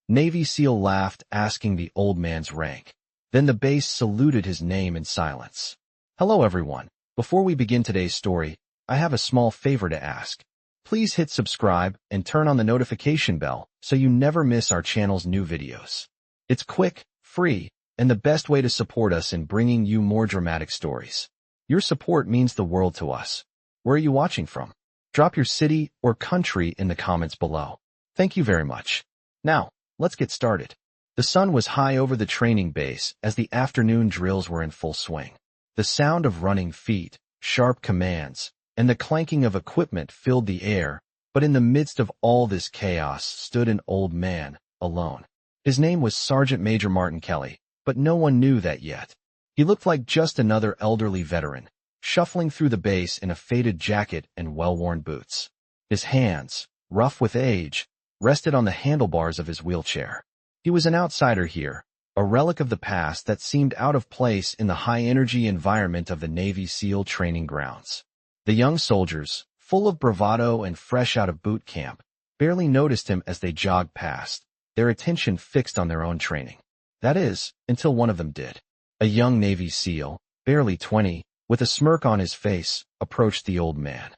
Navy SEAL laughed, asking the old man's rank. Then the base saluted his name in silence. Hello everyone. Before we begin today's story, I have a small favor to ask. Please hit subscribe and turn on the notification bell so you never miss our channel's new videos. It's quick, free, and the best way to support us in bringing you more dramatic stories. Your support means the world to us. Where are you watching from? Drop your city or country in the comments below. Thank you very much. Now, let's get started. The sun was high over the training base as the afternoon drills were in full swing. The sound of running feet, sharp commands, and the clanking of equipment filled the air, but in the midst of all this chaos stood an old man, alone. His name was Sergeant Major Martin Kelly, but no one knew that yet. He looked like just another elderly veteran, shuffling through the base in a faded jacket and well-worn boots. His hands, rough with age, rested on the handlebars of his wheelchair. He was an outsider here, a relic of the past that seemed out of place in the high-energy environment of the Navy SEAL training grounds. The young soldiers, full of bravado and fresh out of boot camp, barely noticed him as they jogged past, their attention fixed on their own training. That is, until one of them did. A young Navy SEAL, barely 20, with a smirk on his face, approached the old man.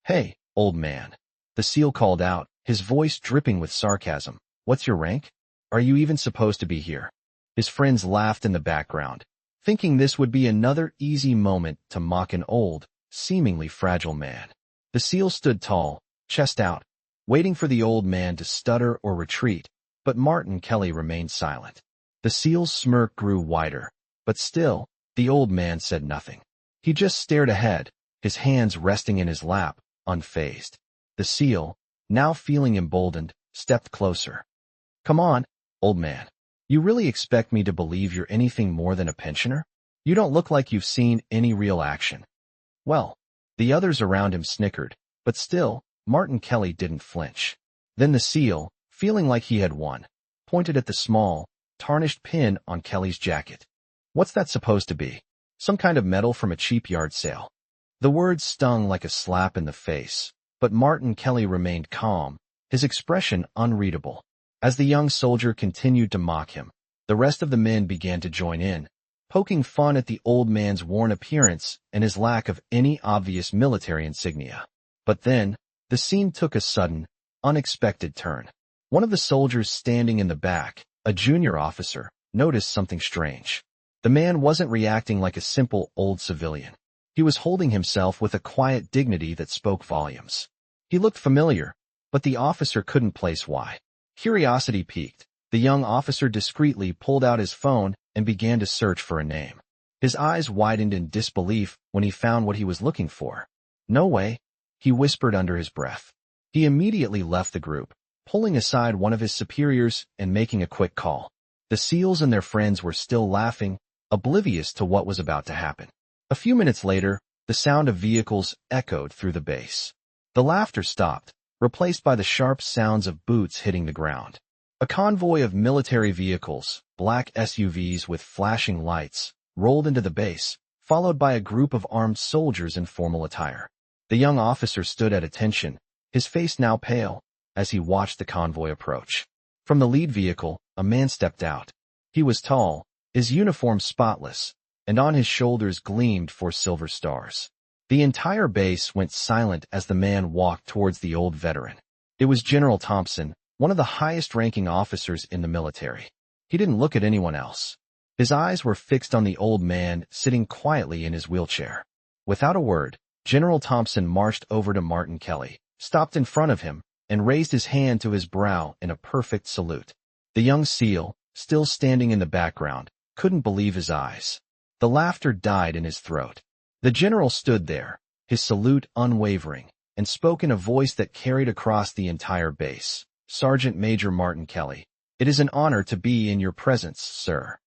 "Hey, old man," the SEAL called out, his voice dripping with sarcasm. "What's your rank? Are you even supposed to be here?" His friends laughed in the background, thinking this would be another easy moment to mock an old, seemingly fragile man. The SEAL stood tall, chest out, waiting for the old man to stutter or retreat, but Martin Kelly remained silent. The SEAL's smirk grew wider, but still, the old man said nothing. He just stared ahead, his hands resting in his lap, unfazed. The SEAL, now feeling emboldened, stepped closer. "Come on, old man. You really expect me to believe you're anything more than a pensioner? You don't look like you've seen any real action." Well, the others around him snickered, but still, Martin Kelly didn't flinch. Then the SEAL, feeling like he had won, pointed at the small, tarnished pin on Kelly's jacket. "What's that supposed to be? Some kind of metal from a cheap yard sale?" The words stung like a slap in the face, but Martin Kelly remained calm, his expression unreadable. As the young soldier continued to mock him, the rest of the men began to join in, poking fun at the old man's worn appearance and his lack of any obvious military insignia. But then, the scene took a sudden, unexpected turn. One of the soldiers standing in the back, a junior officer, noticed something strange. The man wasn't reacting like a simple old civilian. He was holding himself with a quiet dignity that spoke volumes. He looked familiar, but the officer couldn't place why. Curiosity piqued. The young officer discreetly pulled out his phone and began to search for a name. His eyes widened in disbelief when he found what he was looking for. "No way," he whispered under his breath. He immediately left the group, pulling aside one of his superiors and making a quick call. The SEALs and their friends were still laughing, oblivious to what was about to happen. A few minutes later, the sound of vehicles echoed through the base. The laughter stopped, replaced by the sharp sounds of boots hitting the ground. A convoy of military vehicles, black SUVs with flashing lights, rolled into the base, followed by a group of armed soldiers in formal attire. The young officer stood at attention, his face now pale, as he watched the convoy approach. From the lead vehicle, a man stepped out. He was tall, his uniform spotless, and on his shoulders gleamed 4 silver stars. The entire base went silent as the man walked towards the old veteran. It was General Thompson, one of the highest-ranking officers in the military. He didn't look at anyone else. His eyes were fixed on the old man sitting quietly in his wheelchair. Without a word, General Thompson marched over to Martin Kelly, stopped in front of him, and raised his hand to his brow in a perfect salute. The young SEAL, still standing in the background, couldn't believe his eyes. The laughter died in his throat. The general stood there, his salute unwavering, and spoke in a voice that carried across the entire base. "Sergeant Major Martin Kelly, it is an honor to be in your presence, sir."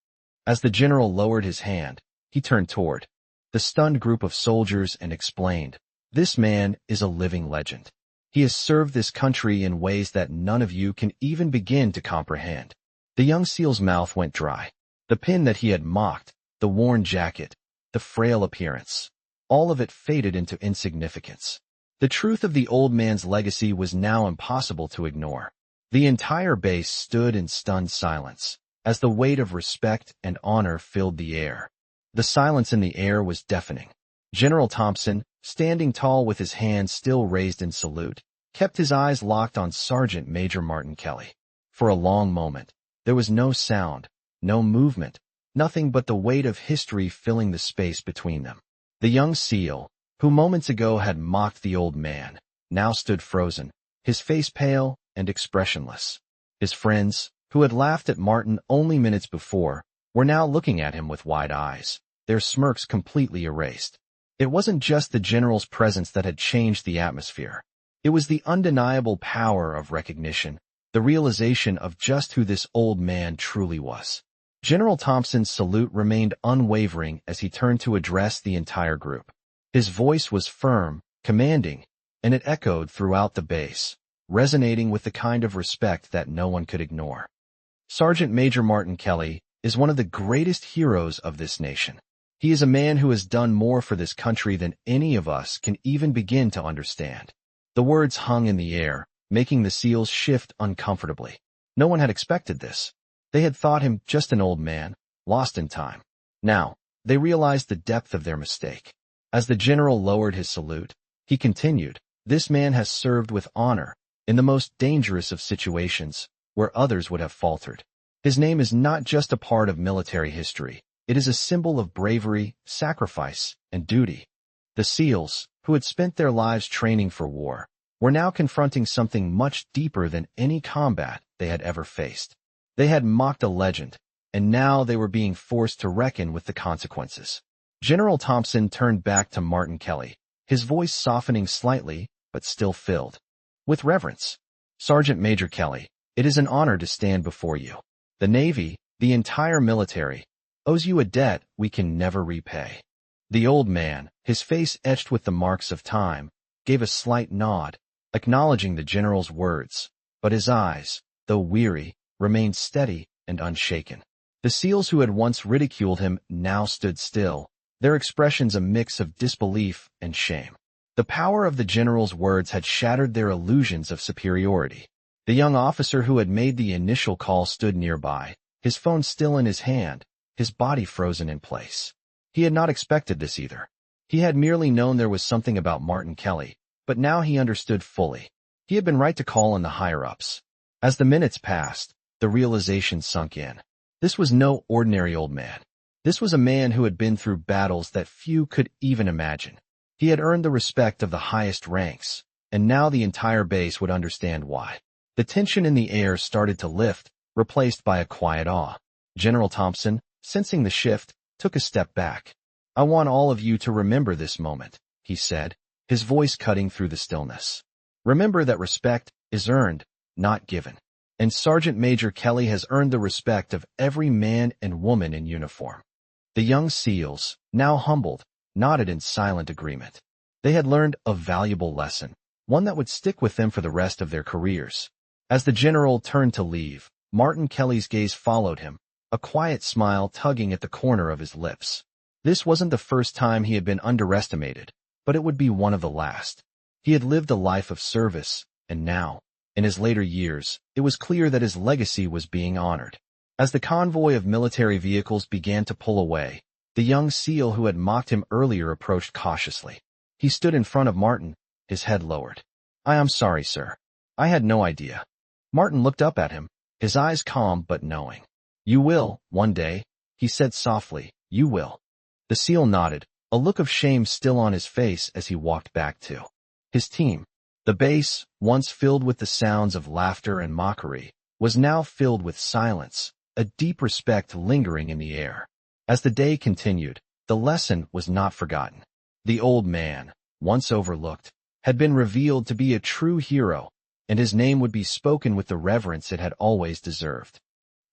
As the general lowered his hand, he turned toward the stunned group of soldiers and explained, "This man is a living legend. He has served this country in ways that none of you can even begin to comprehend." The young SEAL's mouth went dry. The pin that he had mocked, the worn jacket, the frail appearance, all of it faded into insignificance. The truth of the old man's legacy was now impossible to ignore. The entire base stood in stunned silence, as the weight of respect and honor filled the air. The silence in the air was deafening. General Thompson, standing tall with his hands still raised in salute, kept his eyes locked on Sergeant Major Martin Kelly. For a long moment, there was no sound, no movement, nothing but the weight of history filling the space between them. The young SEAL, who moments ago had mocked the old man, now stood frozen, his face pale and expressionless. His friends, who had laughed at Martin only minutes before, were now looking at him with wide eyes, their smirks completely erased. It wasn't just the general's presence that had changed the atmosphere. It was the undeniable power of recognition, the realization of just who this old man truly was. General Thompson's salute remained unwavering as he turned to address the entire group. His voice was firm, commanding, and it echoed throughout the base, resonating with the kind of respect that no one could ignore. Sergeant Major Martin Kelly is one of the greatest heroes of this nation. He is a man who has done more for this country than any of us can even begin to understand. The words hung in the air, making the SEALs shift uncomfortably. No one had expected this. They had thought him just an old man, lost in time. Now, they realized the depth of their mistake. As the general lowered his salute, he continued, "This man has served with honor, in the most dangerous of situations, where others would have faltered. His name is not just a part of military history. It is a symbol of bravery, sacrifice, and duty." The SEALs, who had spent their lives training for war, were now confronting something much deeper than any combat they had ever faced. They had mocked a legend, and now they were being forced to reckon with the consequences. General Thompson turned back to Martin Kelly, his voice softening slightly, but still filled with reverence. "Sergeant Major Kelly, it is an honor to stand before you. The Navy, the entire military, owes you a debt we can never repay." The old man, his face etched with the marks of time, gave a slight nod, acknowledging the general's words, but his eyes, though weary, remained steady and unshaken. The SEALs who had once ridiculed him now stood still, their expressions a mix of disbelief and shame. The power of the general's words had shattered their illusions of superiority. The young officer who had made the initial call stood nearby, his phone still in his hand, his body frozen in place. He had not expected this either. He had merely known there was something about Martin Kelly, but now he understood fully. He had been right to call on the higher-ups. As the minutes passed, the realization sunk in. This was no ordinary old man. This was a man who had been through battles that few could even imagine. He had earned the respect of the highest ranks, and now the entire base would understand why. The tension in the air started to lift, replaced by a quiet awe. General Thompson, sensing the shift, took a step back. "I want all of you to remember this moment," he said, his voice cutting through the stillness. "Remember that respect is earned, not given. And Sergeant Major Kelly has earned the respect of every man and woman in uniform." The young SEALs, now humbled, nodded in silent agreement. They had learned a valuable lesson, one that would stick with them for the rest of their careers. As the general turned to leave, Martin Kelly's gaze followed him, a quiet smile tugging at the corner of his lips. This wasn't the first time he had been underestimated, but it would be one of the last. He had lived a life of service, and now, in his later years, it was clear that his legacy was being honored. As the convoy of military vehicles began to pull away, the young SEAL who had mocked him earlier approached cautiously. He stood in front of Martin, his head lowered. "I am sorry, sir. I had no idea." Martin looked up at him, his eyes calm but knowing. "You will, one day," he said softly, "you will." The SEAL nodded, a look of shame still on his face as he walked back to his team. The base, once filled with the sounds of laughter and mockery, was now filled with silence, a deep respect lingering in the air. As the day continued, the lesson was not forgotten. The old man, once overlooked, had been revealed to be a true hero, and his name would be spoken with the reverence it had always deserved.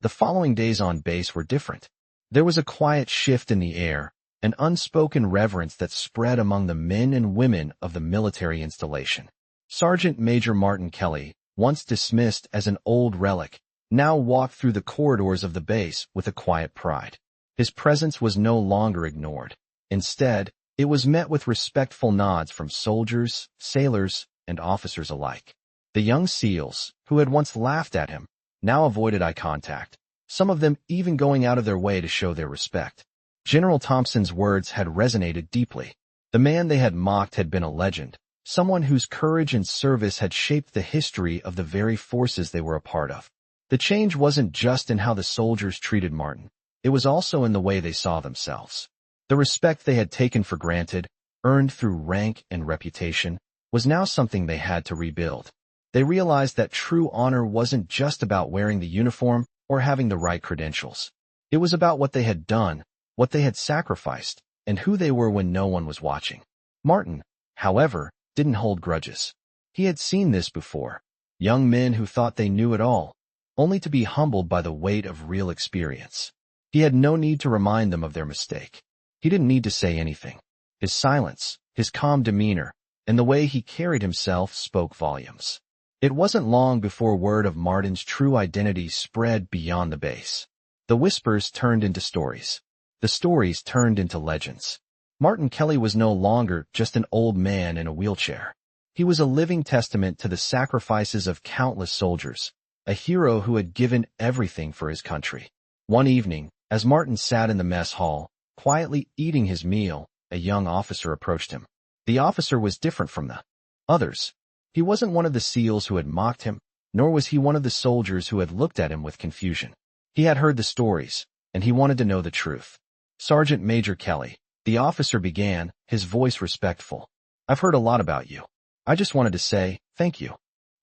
The following days on base were different. There was a quiet shift in the air, an unspoken reverence that spread among the men and women of the military installation. Sergeant Major Martin Kelly, once dismissed as an old relic, now walked through the corridors of the base with a quiet pride. His presence was no longer ignored. Instead, it was met with respectful nods from soldiers, sailors, and officers alike. The young SEALs, who had once laughed at him, now avoided eye contact, some of them even going out of their way to show their respect. General Thompson's words had resonated deeply. The man they had mocked had been a legend, someone whose courage and service had shaped the history of the very forces they were a part of. The change wasn't just in how the soldiers treated Martin. It was also in the way they saw themselves. The respect they had taken for granted, earned through rank and reputation, was now something they had to rebuild. They realized that true honor wasn't just about wearing the uniform or having the right credentials. It was about what they had done, what they had sacrificed, and who they were when no one was watching. Martin, however, didn't hold grudges. He had seen this before. Young men who thought they knew it all, only to be humbled by the weight of real experience. He had no need to remind them of their mistake. He didn't need to say anything. His silence, his calm demeanor, and the way he carried himself spoke volumes. It wasn't long before word of Martin's true identity spread beyond the base. The whispers turned into stories. The stories turned into legends. Martin Kelly was no longer just an old man in a wheelchair. He was a living testament to the sacrifices of countless soldiers, a hero who had given everything for his country. One evening, as Martin sat in the mess hall, quietly eating his meal, a young officer approached him. The officer was different from the others. He wasn't one of the SEALs who had mocked him, nor was he one of the soldiers who had looked at him with confusion. He had heard the stories, and he wanted to know the truth. "Sergeant Major Kelly," the officer began, his voice respectful. "I've heard a lot about you. I just wanted to say thank you."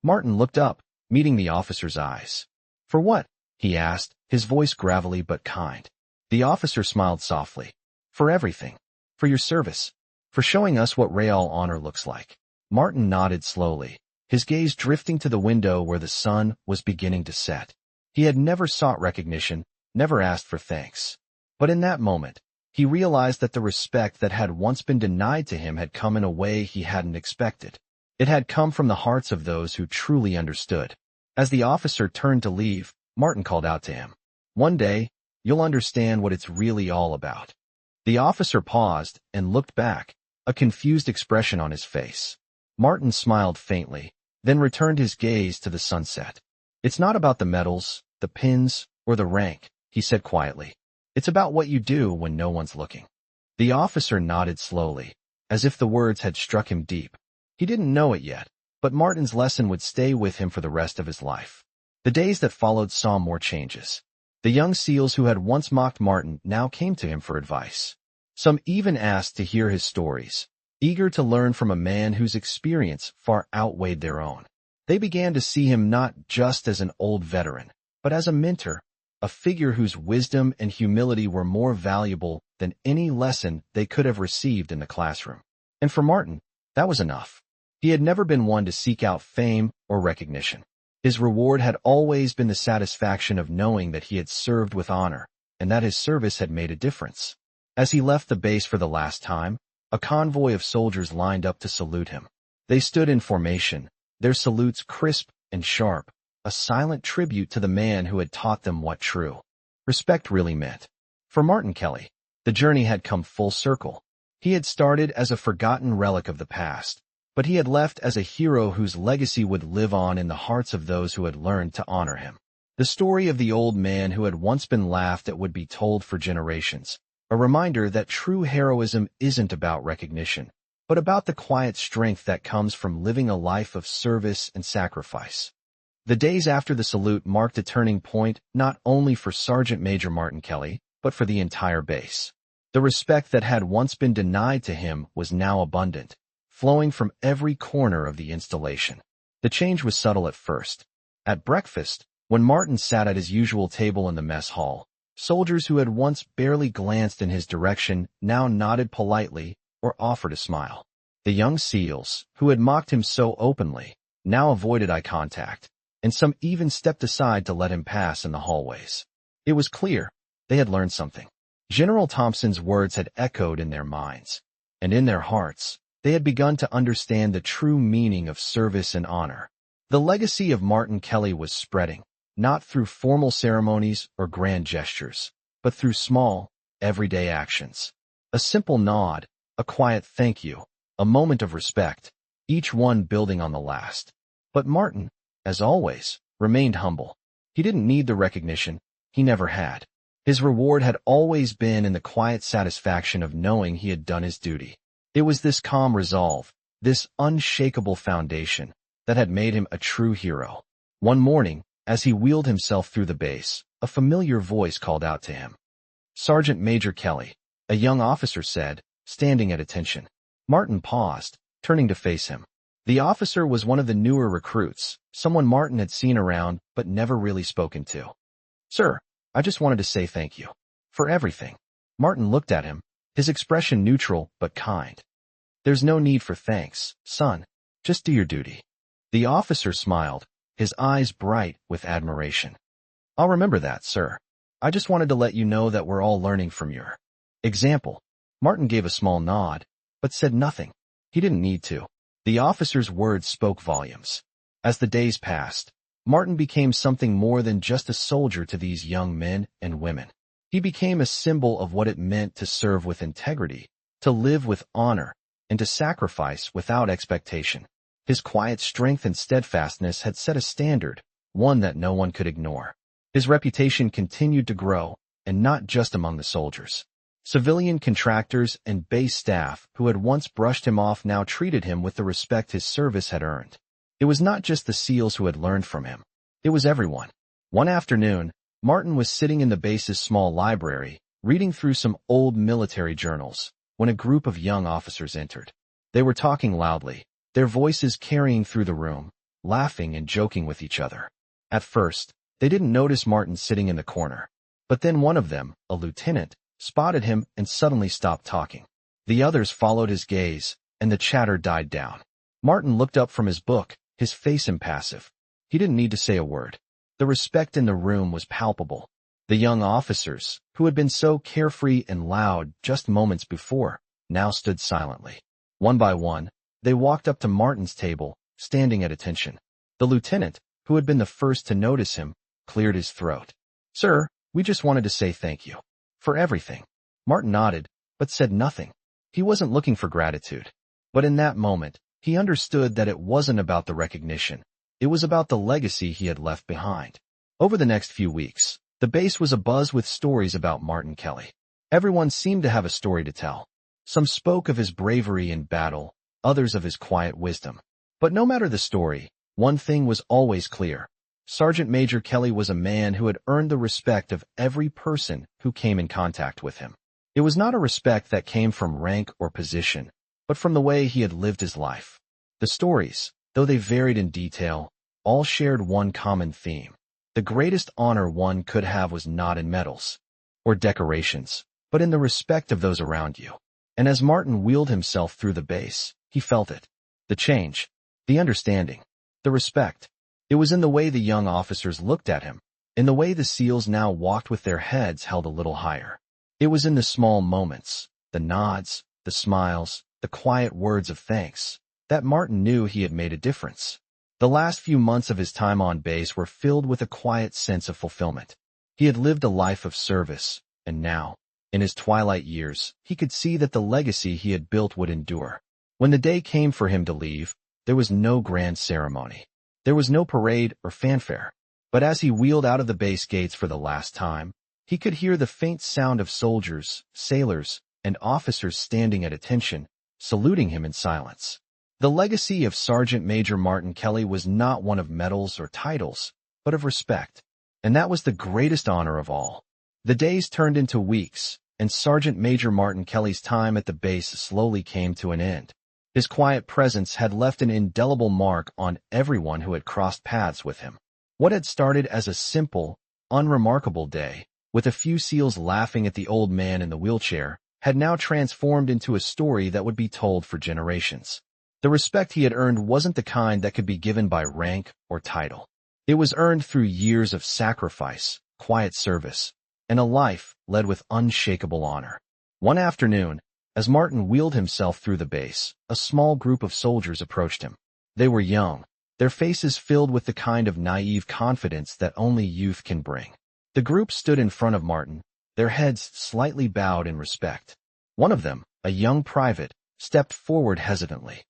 Martin looked up, meeting the officer's eyes. "For what?" he asked, his voice gravelly but kind. The officer smiled softly. "For everything. For your service. For showing us what real honor looks like." Martin nodded slowly, his gaze drifting to the window where the sun was beginning to set. He had never sought recognition, never asked for thanks. But in that moment, he realized that the respect that had once been denied to him had come in a way he hadn't expected. It had come from the hearts of those who truly understood. As the officer turned to leave, Martin called out to him, "One day, you'll understand what it's really all about." The officer paused and looked back, a confused expression on his face. Martin smiled faintly, then returned his gaze to the sunset. "It's not about the medals, the pins, or the rank," he said quietly. "It's about what you do when no one's looking." The officer nodded slowly, as if the words had struck him deep. He didn't know it yet, but Martin's lesson would stay with him for the rest of his life. The days that followed saw more changes. The young SEALs who had once mocked Martin now came to him for advice. Some even asked to hear his stories, eager to learn from a man whose experience far outweighed their own. They began to see him not just as an old veteran, but as a mentor, a figure whose wisdom and humility were more valuable than any lesson they could have received in the classroom. And for Martin, that was enough. He had never been one to seek out fame or recognition. His reward had always been the satisfaction of knowing that he had served with honor, and that his service had made a difference. As he left the base for the last time, a convoy of soldiers lined up to salute him. They stood in formation, their salutes crisp and sharp, a silent tribute to the man who had taught them what true respect really meant. For Martin Kelly, the journey had come full circle. He had started as a forgotten relic of the past, but he had left as a hero whose legacy would live on in the hearts of those who had learned to honor him. The story of the old man who had once been laughed at would be told for generations, a reminder that true heroism isn't about recognition, but about the quiet strength that comes from living a life of service and sacrifice. The days after the salute marked a turning point not only for Sergeant Major Martin Kelly, but for the entire base. The respect that had once been denied to him was now abundant, flowing from every corner of the installation. The change was subtle at first. At breakfast, when Martin sat at his usual table in the mess hall, soldiers who had once barely glanced in his direction now nodded politely or offered a smile. The young SEALs, who had mocked him so openly, now avoided eye contact, and some even stepped aside to let him pass in the hallways. It was clear they had learned something. General Thompson's words had echoed in their minds, and in their hearts, they had begun to understand the true meaning of service and honor. The legacy of Martin Kelly was spreading, not through formal ceremonies or grand gestures, but through small, everyday actions. A simple nod, a quiet thank you, a moment of respect, each one building on the last. But Martin, as always, remained humble. He didn't need the recognition. He never had. His reward had always been in the quiet satisfaction of knowing he had done his duty. It was this calm resolve, this unshakable foundation, that had made him a true hero. One morning, as he wheeled himself through the base, a familiar voice called out to him. "Sergeant Major Kelly," a young officer said, standing at attention. Martin paused, turning to face him. The officer was one of the newer recruits, someone Martin had seen around but never really spoken to. "Sir, I just wanted to say thank you. For everything." Martin looked at him, his expression neutral but kind. "There's no need for thanks, son. Just do your duty." The officer smiled, his eyes bright with admiration. "I'll remember that, sir. I just wanted to let you know that we're all learning from your example." Martin gave a small nod, but said nothing. He didn't need to. The officer's words spoke volumes. As the days passed, Martin became something more than just a soldier to these young men and women. He became a symbol of what it meant to serve with integrity, to live with honor, and to sacrifice without expectation. His quiet strength and steadfastness had set a standard, one that no one could ignore. His reputation continued to grow, and not just among the soldiers. Civilian contractors and base staff who had once brushed him off now treated him with the respect his service had earned. It was not just the SEALs who had learned from him. It was everyone. One afternoon, Martin was sitting in the base's small library, reading through some old military journals, when a group of young officers entered. They were talking loudly, their voices carrying through the room, laughing and joking with each other. At first, they didn't notice Martin sitting in the corner. But then one of them, a lieutenant, spotted him and suddenly stopped talking. The others followed his gaze, and the chatter died down. Martin looked up from his book, his face impassive. He didn't need to say a word. The respect in the room was palpable. The young officers, who had been so carefree and loud just moments before, now stood silently. One by one, they walked up to Martin's table, standing at attention. The lieutenant, who had been the first to notice him, cleared his throat. "Sir, we just wanted to say thank you. For everything." Martin nodded, but said nothing. He wasn't looking for gratitude. But in that moment, he understood that it wasn't about the recognition. It was about the legacy he had left behind. Over the next few weeks, the base was abuzz with stories about Martin Kelly. Everyone seemed to have a story to tell. Some spoke of his bravery in battle, others of his quiet wisdom. But no matter the story, one thing was always clear. Sergeant Major Kelly was a man who had earned the respect of every person who came in contact with him. It was not a respect that came from rank or position, but from the way he had lived his life. The stories, though they varied in detail, all shared one common theme. The greatest honor one could have was not in medals or decorations, but in the respect of those around you. And as Martin wheeled himself through the base, he felt it. The change, the understanding, the respect. It was in the way the young officers looked at him, in the way the SEALs now walked with their heads held a little higher. It was in the small moments, the nods, the smiles, the quiet words of thanks, that Martin knew he had made a difference. The last few months of his time on base were filled with a quiet sense of fulfillment. He had lived a life of service, and now, in his twilight years, he could see that the legacy he had built would endure. When the day came for him to leave, there was no grand ceremony. There was no parade or fanfare. But as he wheeled out of the base gates for the last time, he could hear the faint sound of soldiers, sailors, and officers standing at attention, saluting him in silence. The legacy of Sergeant Major Martin Kelly was not one of medals or titles, but of respect. And that was the greatest honor of all. The days turned into weeks, and Sergeant Major Martin Kelly's time at the base slowly came to an end. His quiet presence had left an indelible mark on everyone who had crossed paths with him. What had started as a simple, unremarkable day, with a few SEALs laughing at the old man in the wheelchair, had now transformed into a story that would be told for generations. The respect he had earned wasn't the kind that could be given by rank or title. It was earned through years of sacrifice, quiet service, and a life led with unshakable honor. One afternoon, as Martin wheeled himself through the base, a small group of soldiers approached him. They were young, their faces filled with the kind of naive confidence that only youth can bring. The group stood in front of Martin, their heads slightly bowed in respect. One of them, a young private, stepped forward hesitantly.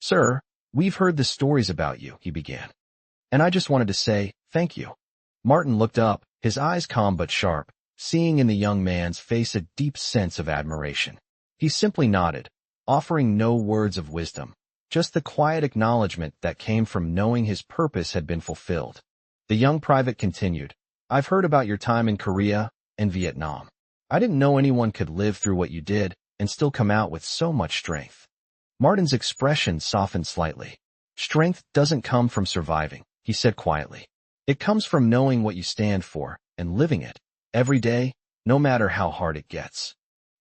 "Sir, "We've heard the stories about you," he began. "And I just wanted to say thank you." Martin looked up, his eyes calm but sharp, seeing in the young man's face a deep sense of admiration. He simply nodded, offering no words of wisdom, just the quiet acknowledgement that came from knowing his purpose had been fulfilled. The young private continued, "I've heard about your time in Korea and Vietnam. I didn't know anyone could live through what you did and still come out with so much strength." Martin's expression softened slightly. "Strength doesn't come from surviving," he said quietly. "It comes from knowing what you stand for and living it every day, no matter how hard it gets."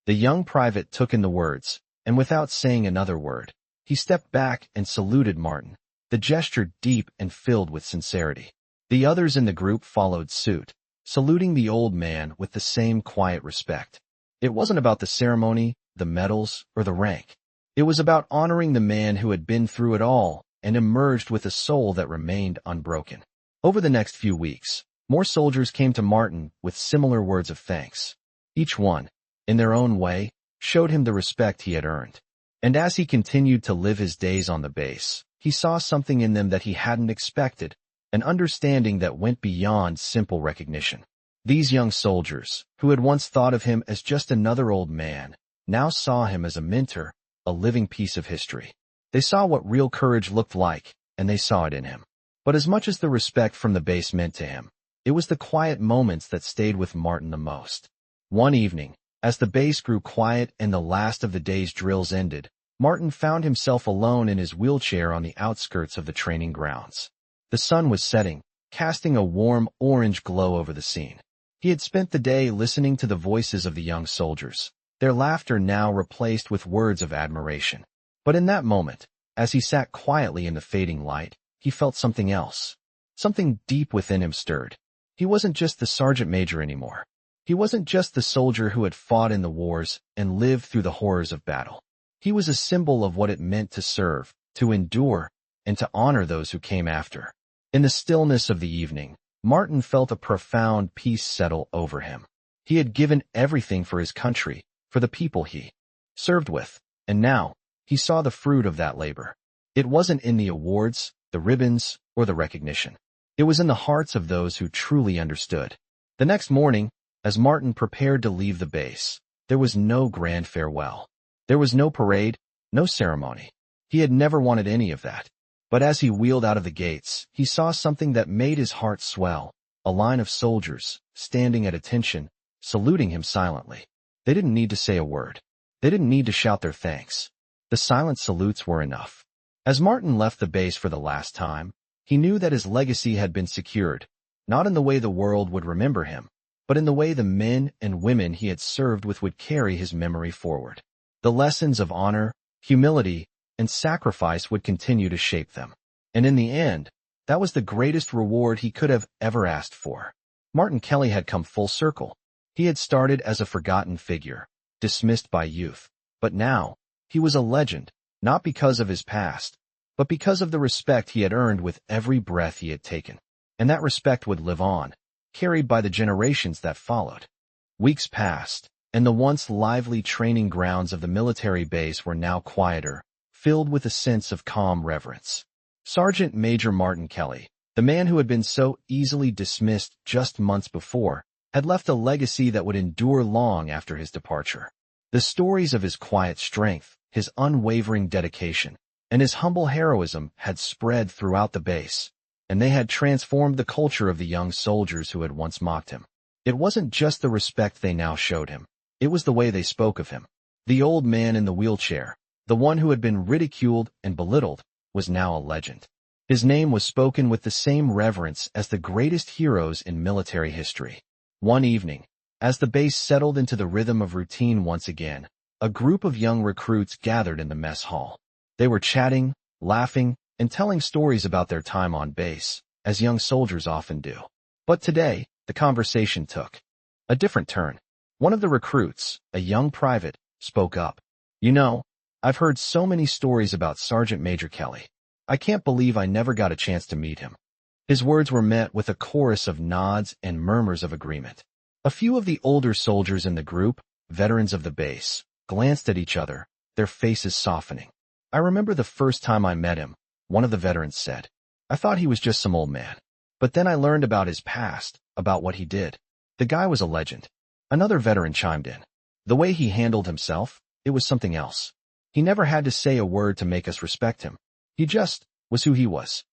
The young private took in the words, and without saying another word, he stepped back and saluted Martin, the gesture deep and filled with sincerity. The others in the group followed suit, saluting the old man with the same quiet respect. It wasn't about the ceremony, the medals, or the rank. It was about honoring the man who had been through it all and emerged with a soul that remained unbroken. Over the next few weeks, more soldiers came to Martin with similar words of thanks. Each one, in their own way, showed him the respect he had earned. And as he continued to live his days on the base, he saw something in them that he hadn't expected, an understanding that went beyond simple recognition. These young soldiers, who had once thought of him as just another old man, now saw him as a mentor, a living piece of history. They saw what real courage looked like, and they saw it in him. But as much as the respect from the base meant to him, it was the quiet moments that stayed with Martin the most. One evening, as the base grew quiet and the last of the day's drills ended, Martin found himself alone in his wheelchair on the outskirts of the training grounds. The sun was setting, casting a warm orange glow over the scene. He had spent the day listening to the voices of the young soldiers, their laughter now replaced with words of admiration. But in that moment, as he sat quietly in the fading light, he felt something else. Something deep within him stirred. He wasn't just the sergeant major anymore. He wasn't just the soldier who had fought in the wars and lived through the horrors of battle. He was a symbol of what it meant to serve, to endure, and to honor those who came after. In the stillness of the evening, Martin felt a profound peace settle over him. He had given everything for his country, for the people he served with, and now he saw the fruit of that labor. It wasn't in the awards, the ribbons, or the recognition. It was in the hearts of those who truly understood. The next morning, as Martin prepared to leave the base, there was no grand farewell. There was no parade, no ceremony. He had never wanted any of that. But as he wheeled out of the gates, he saw something that made his heart swell, a line of soldiers, standing at attention, saluting him silently. They didn't need to say a word. They didn't need to shout their thanks. The silent salutes were enough. As Martin left the base for the last time, he knew that his legacy had been secured, not in the way the world would remember him, but in the way the men and women he had served with would carry his memory forward. The lessons of honor, humility, and sacrifice would continue to shape them. And in the end, that was the greatest reward he could have ever asked for. Martin Kelly had come full circle. He had started as a forgotten figure, dismissed by youth, but now, he was a legend, not because of his past, but because of the respect he had earned with every breath he had taken. And that respect would live on, carried by the generations that followed. Weeks passed, and the once lively training grounds of the military base were now quieter, filled with a sense of calm reverence. Sergeant Major Martin Kelly, the man who had been so easily dismissed just months before, had left a legacy that would endure long after his departure. The stories of his quiet strength, his unwavering dedication, and his humble heroism had spread throughout the base, and they had transformed the culture of the young soldiers who had once mocked him. It wasn't just the respect they now showed him, it was the way they spoke of him. The old man in the wheelchair, the one who had been ridiculed and belittled, was now a legend. His name was spoken with the same reverence as the greatest heroes in military history. One evening, as the base settled into the rhythm of routine once again, a group of young recruits gathered in the mess hall. They were chatting, laughing, and telling stories about their time on base, as young soldiers often do. But today, the conversation took a different turn. One of the recruits, a young private, spoke up. "You know, I've heard so many stories about Sergeant Major Kelly. I can't believe I never got a chance to meet him." His words were met with a chorus of nods and murmurs of agreement. A few of the older soldiers in the group, veterans of the base, glanced at each other, their faces softening. "I remember the first time I met him," one of the veterans said. I thought he was just some old man. But then I learned about his past, about what he did. The guy was a legend. Another veteran chimed in. The way he handled himself, it was something else. He never had to say a word to make us respect him. He just was who he was.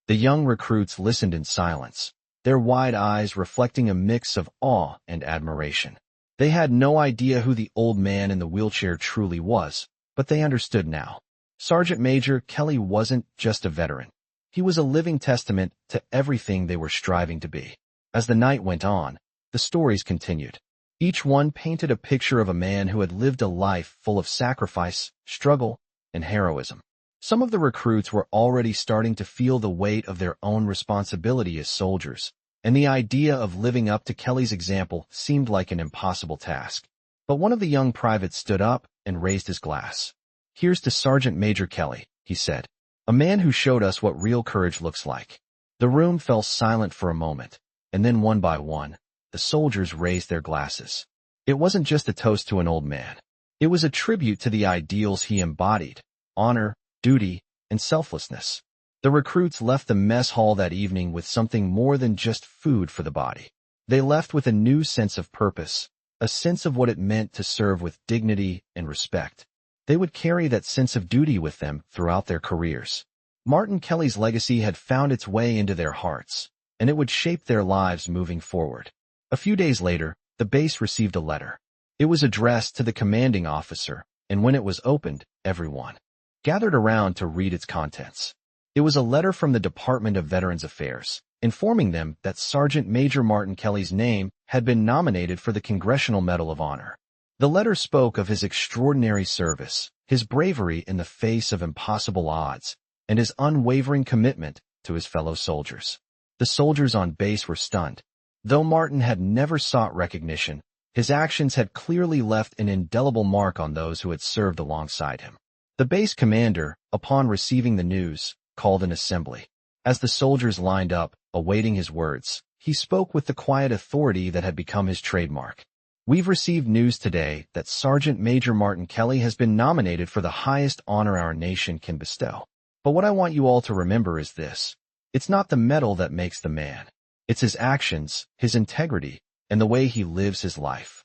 The young recruits listened in silence, their wide eyes reflecting a mix of awe and admiration. They had no idea who the old man in the wheelchair truly was, but they understood now. Sergeant Major Kelly wasn't just a veteran. He was a living testament to everything they were striving to be. As the night went on, the stories continued. Each one painted a picture of a man who had lived a life full of sacrifice, struggle, and heroism. Some of the recruits were already starting to feel the weight of their own responsibility as soldiers, and the idea of living up to Kelly's example seemed like an impossible task. But one of the young privates stood up and raised his glass. Here's to Sergeant Major Kelly, he said, a man who showed us what real courage looks like. The room fell silent for a moment, and then one by one, the soldiers raised their glasses. It wasn't just a toast to an old man. It was a tribute to the ideals he embodied: honor, duty, and selflessness. The recruits left the mess hall that evening with something more than just food for the body. They left with a new sense of purpose, a sense of what it meant to serve with dignity and respect. They would carry that sense of duty with them throughout their careers. Martin Kelly's legacy had found its way into their hearts, and it would shape their lives moving forward. A few days later, the base received a letter. It was addressed to the commanding officer, and when it was opened, everyone gathered around to read its contents. It was a letter from the Department of Veterans Affairs, informing them that Sergeant Major Martin Kelly's name had been nominated for the Congressional Medal of Honor. The letter spoke of his extraordinary service, his bravery in the face of impossible odds, and his unwavering commitment to his fellow soldiers. The soldiers on base were stunned. Though Martin had never sought recognition, his actions had clearly left an indelible mark on those who had served alongside him. The base commander, upon receiving the news, called an assembly. As the soldiers lined up, awaiting his words, he spoke with the quiet authority that had become his trademark. We've received news today that Sergeant Major Martin Kelly has been nominated for the highest honor our nation can bestow. But what I want you all to remember is this: it's not the medal that makes the man. It's his actions, his integrity, and the way he lives his life.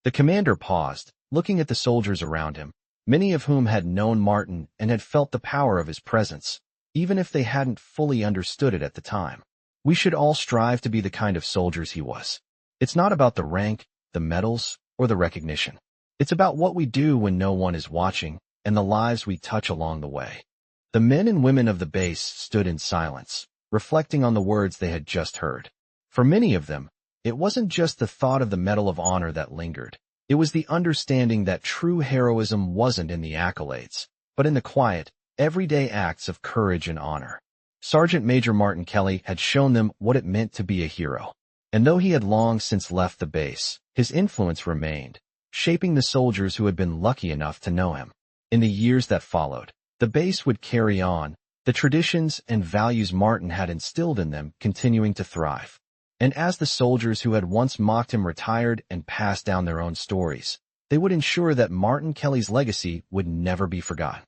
The commander paused, looking at the soldiers around him, many of whom had known Martin and had felt the power of his presence, even if they hadn't fully understood it at the time. We should all strive to be the kind of soldiers he was. It's not about the rank, the medals, or the recognition. It's about what we do when no one is watching, and the lives we touch along the way. The men and women of the base stood in silence, reflecting on the words they had just heard. For many of them, it wasn't just the thought of the Medal of Honor that lingered. It was the understanding that true heroism wasn't in the accolades, but in the quiet, everyday acts of courage and honor. Sergeant Major Martin Kelly had shown them what it meant to be a hero. And though he had long since left the base, his influence remained, shaping the soldiers who had been lucky enough to know him. In the years that followed, the base would carry on, the traditions and values Martin had instilled in them continuing to thrive. And as the soldiers who had once mocked him retired and passed down their own stories, they would ensure that Martin Kelly's legacy would never be forgotten.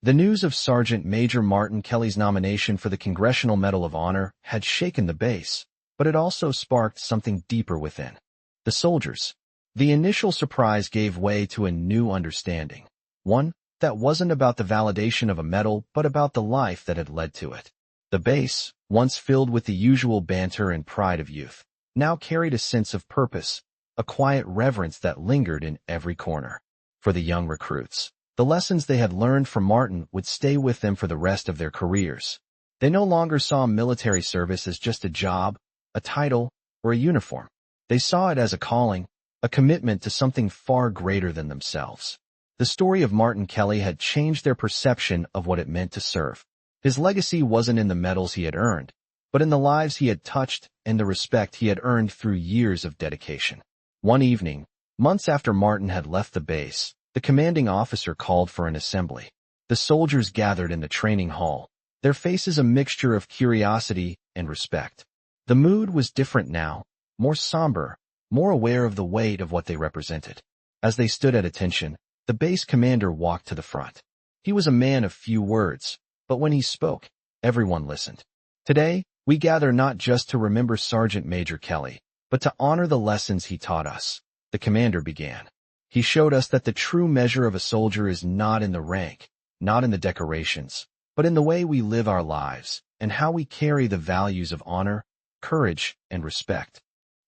The news of Sergeant Major Martin Kelly's nomination for the Congressional Medal of Honor had shaken the base, but it also sparked something deeper within the soldiers. The initial surprise gave way to a new understanding, one that wasn't about the validation of a medal but about the life that had led to it. The base, once filled with the usual banter and pride of youth, now carried a sense of purpose, a quiet reverence that lingered in every corner. For the young recruits, the lessons they had learned from Martin would stay with them for the rest of their careers. They no longer saw military service as just a job, a title, or a uniform. They saw it as a calling, a commitment to something far greater than themselves. The story of Martin Kelly had changed their perception of what it meant to serve. His legacy wasn't in the medals he had earned, but in the lives he had touched and the respect he had earned through years of dedication. One evening, months after Martin had left the base, the commanding officer called for an assembly. The soldiers gathered in the training hall, their faces a mixture of curiosity and respect. The mood was different now, more somber, more aware of the weight of what they represented. As they stood at attention, the base commander walked to the front. He was a man of few words, but when he spoke, Everyone listened. Today, we gather not just to remember Sergeant Major Kelly, but to honor the lessons he taught us. The commander began. He showed us that the true measure of a soldier is not in the rank, not in the decorations, but in the way we live our lives and how we carry the values of honor, courage, and respect.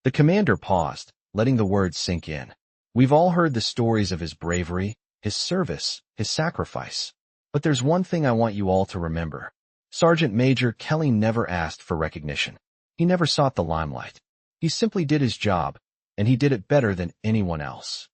The commander paused, letting the words sink in. We've all heard the stories of his bravery, his service, his sacrifice. But there's one thing I want you all to remember. Sergeant Major Kelly never asked for recognition. He never sought the limelight. He simply did his job, and he did it better than anyone else.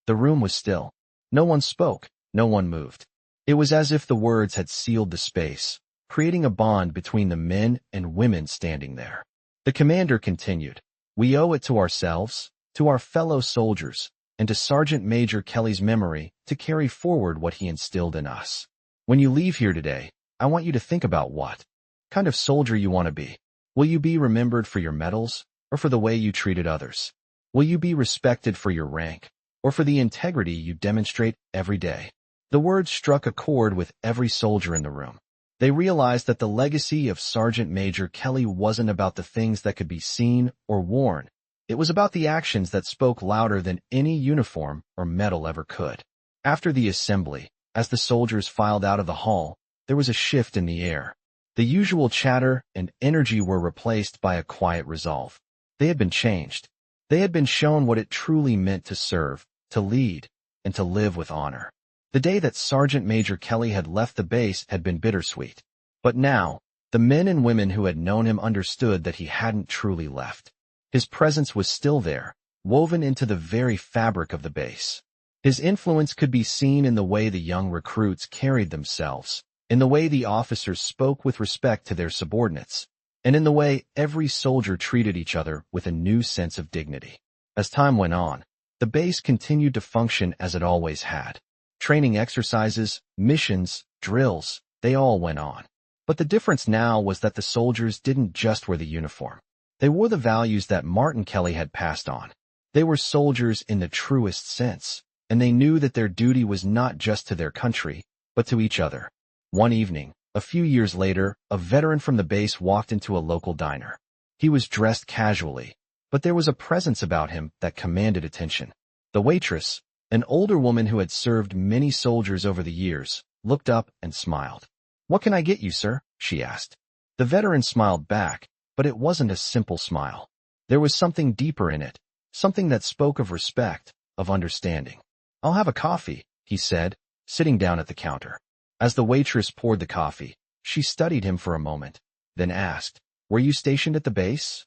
The room was still. No one spoke, no one moved. It was as if the words had sealed the space, creating a bond between the men and women standing there. The commander continued, "We owe it to ourselves, to our fellow soldiers, and to Sergeant Major Kelly's memory to carry forward what he instilled in us. When you leave here today, I want you to think about what kind of soldier you want to be. Will you be remembered for your medals, or for the way you treated others? Will you be respected for your rank, or for the integrity you demonstrate every day?" The words struck a chord with every soldier in the room. They realized that the legacy of Sergeant Major Kelly wasn't about the things that could be seen or worn. It was about the actions that spoke louder than any uniform or medal ever could. After the assembly, as the soldiers filed out of the hall, there was a shift in the air. The usual chatter and energy were replaced by a quiet resolve. They had been changed. They had been shown what it truly meant to serve, to lead, and to live with honor. The day that Sergeant Major Kelly had left the base had been bittersweet. But now, the men and women who had known him understood that he hadn't truly left. His presence was still there, woven into the very fabric of the base. His influence could be seen in the way the young recruits carried themselves, in the way the officers spoke with respect to their subordinates, and in the way every soldier treated each other with a new sense of dignity. As time went on, the base continued to function as it always had. Training exercises, missions, drills, they all went on. But the difference now was that the soldiers didn't just wear the uniform. They wore the values that Martin Kelly had passed on. They were soldiers in the truest sense, and they knew that their duty was not just to their country, but to each other. One evening, a few years later, a veteran from the base walked into a local diner. He was dressed casually, but there was a presence about him that commanded attention. The waitress, an older woman who had served many soldiers over the years, looked up and smiled. "What can I get you, sir?" she asked. The veteran smiled back, but it wasn't a simple smile. There was something deeper in it, something that spoke of respect, of understanding. "I'll have a coffee," he said, sitting down at the counter. As the waitress poured the coffee, she studied him for a moment, then asked, "Were you stationed at the base?"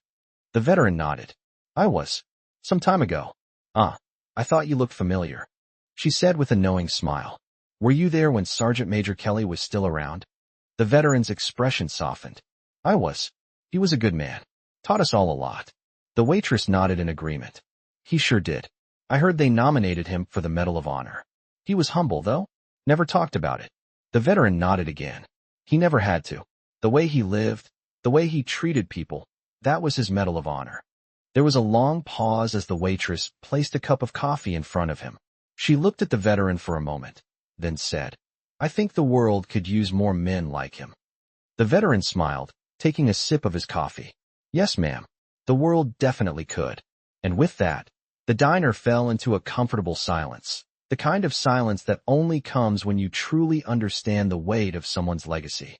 The veteran nodded. "I was. Some time ago." "Ah, I thought you looked familiar," she said with a knowing smile. "Were you there when Sergeant Major Kelly was still around?" The veteran's expression softened. "I was. He was a good man. Taught us all a lot." The waitress nodded in agreement. "He sure did. I heard they nominated him for the Medal of Honor. He was humble, though. Never talked about it." The veteran nodded again. "He never had to. The way he lived, the way he treated people, that was his Medal of Honor." There was a long pause as the waitress placed a cup of coffee in front of him. She looked at the veteran for a moment, then said, "I think the world could use more men like him." The veteran smiled, taking a sip of his coffee. "Yes, ma'am. The world definitely could." And with that, the diner fell into a comfortable silence, the kind of silence that only comes when you truly understand the weight of someone's legacy.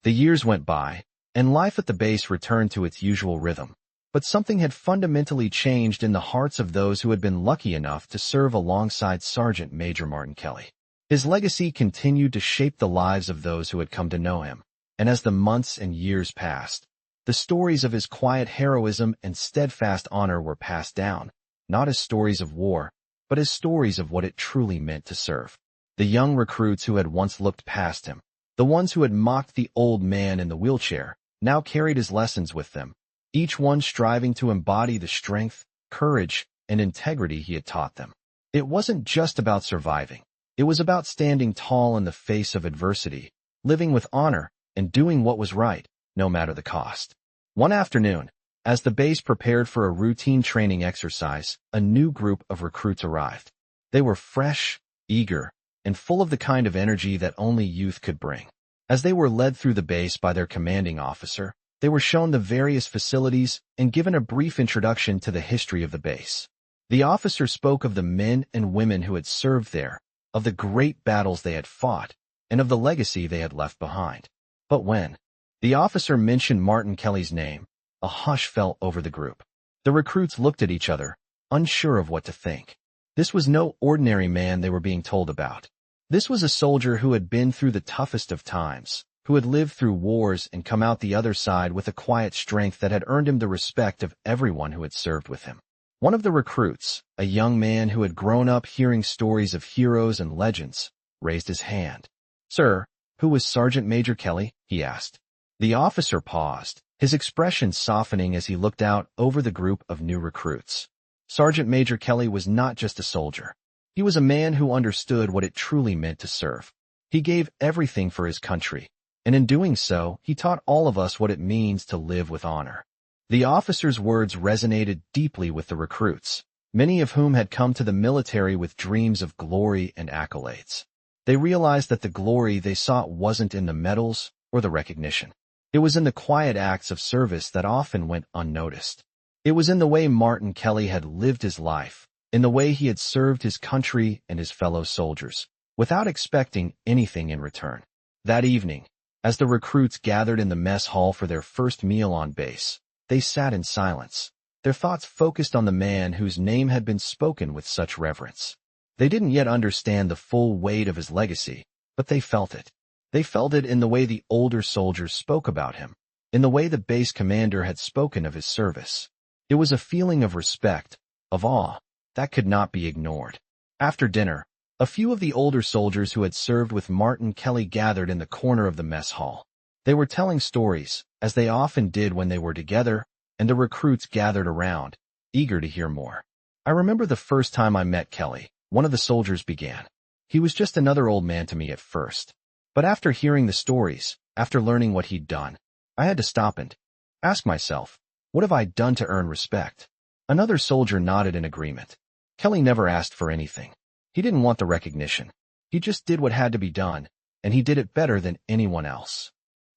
The years went by, and life at the base returned to its usual rhythm. But something had fundamentally changed in the hearts of those who had been lucky enough to serve alongside Sergeant Major Martin Kelly. His legacy continued to shape the lives of those who had come to know him, and as the months and years passed, the stories of his quiet heroism and steadfast honor were passed down, not as stories of war, but as stories of what it truly meant to serve. The young recruits who had once looked past him, the ones who had mocked the old man in the wheelchair, now carried his lessons with them, each one striving to embody the strength, courage, and integrity he had taught them. It wasn't just about surviving. It was about standing tall in the face of adversity, living with honor, and doing what was right, no matter the cost. One afternoon, as the base prepared for a routine training exercise, a new group of recruits arrived. They were fresh, eager, and full of the kind of energy that only youth could bring. As they were led through the base by their commanding officer, they were shown the various facilities and given a brief introduction to the history of the base. The officer spoke of the men and women who had served there, of the great battles they had fought, and of the legacy they had left behind. But when the officer mentioned Martin Kelly's name, a hush fell over the group. The recruits looked at each other, unsure of what to think. This was no ordinary man they were being told about. This was a soldier who had been through the toughest of times, who had lived through wars and come out the other side with a quiet strength that had earned him the respect of everyone who had served with him. One of the recruits, a young man who had grown up hearing stories of heroes and legends, raised his hand. "Sir, who was Sergeant Major Kelly?" he asked. The officer paused, his expression softening as he looked out over the group of new recruits. Sergeant Major Kelly was not just a soldier. He was a man who understood what it truly meant to serve. He gave everything for his country, and in doing so, he taught all of us what it means to live with honor. The officer's words resonated deeply with the recruits, many of whom had come to the military with dreams of glory and accolades. They realized that the glory they sought wasn't in the medals or the recognition. It was in the quiet acts of service that often went unnoticed. It was in the way Martin Kelly had lived his life, in the way he had served his country and his fellow soldiers, without expecting anything in return. That evening, as the recruits gathered in the mess hall for their first meal on base, they sat in silence, their thoughts focused on the man whose name had been spoken with such reverence. They didn't yet understand the full weight of his legacy, but they felt it. They felt it in the way the older soldiers spoke about him, in the way the base commander had spoken of his service. It was a feeling of respect, of awe, that could not be ignored. After dinner, a few of the older soldiers who had served with Martin Kelly gathered in the corner of the mess hall. They were telling stories, as they often did when they were together, and the recruits gathered around, eager to hear more. "I remember the first time I met Kelly," one of the soldiers began. "He was just another old man to me at first. But after hearing the stories, after learning what he'd done, I had to stop and ask myself, what have I done to earn respect?" Another soldier nodded in agreement. Kelly never asked for anything. He didn't want the recognition. He just did what had to be done, and he did it better than anyone else.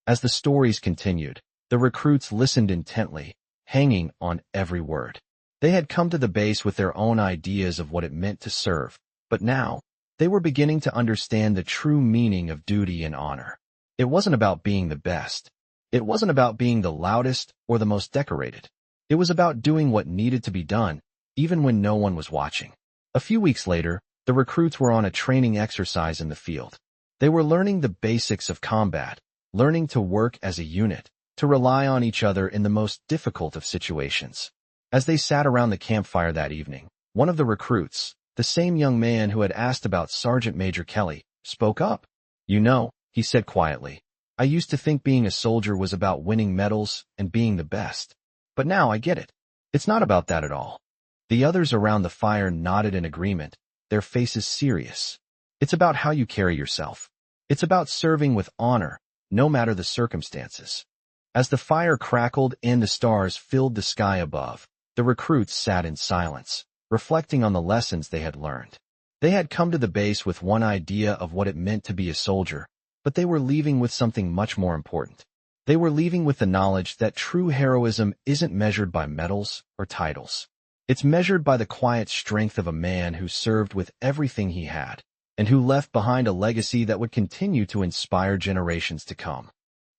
As the stories continued, the recruits listened intently, hanging on every word. They had come to the base with their own ideas of what it meant to serve, but now, they were beginning to understand the true meaning of duty and honor. It wasn't about being the best. It wasn't about being the loudest or the most decorated. It was about doing what needed to be done, even when no one was watching. A few weeks later, the recruits were on a training exercise in the field. They were learning the basics of combat, learning to work as a unit, to rely on each other in the most difficult of situations. As they sat around the campfire that evening, one of the recruits, the same young man who had asked about Sergeant Major Kelly, spoke up. "You know," he said quietly, "I used to think being a soldier was about winning medals and being the best. But now I get it. It's not about that at all." The others around the fire nodded in agreement, their faces serious. "It's about how you carry yourself. It's about serving with honor, no matter the circumstances." As the fire crackled and the stars filled the sky above, the recruits sat in silence, reflecting on the lessons they had learned. They had come to the base with one idea of what it meant to be a soldier, but they were leaving with something much more important. They were leaving with the knowledge that true heroism isn't measured by medals or titles. It's measured by the quiet strength of a man who served with everything he had, and who left behind a legacy that would continue to inspire generations to come.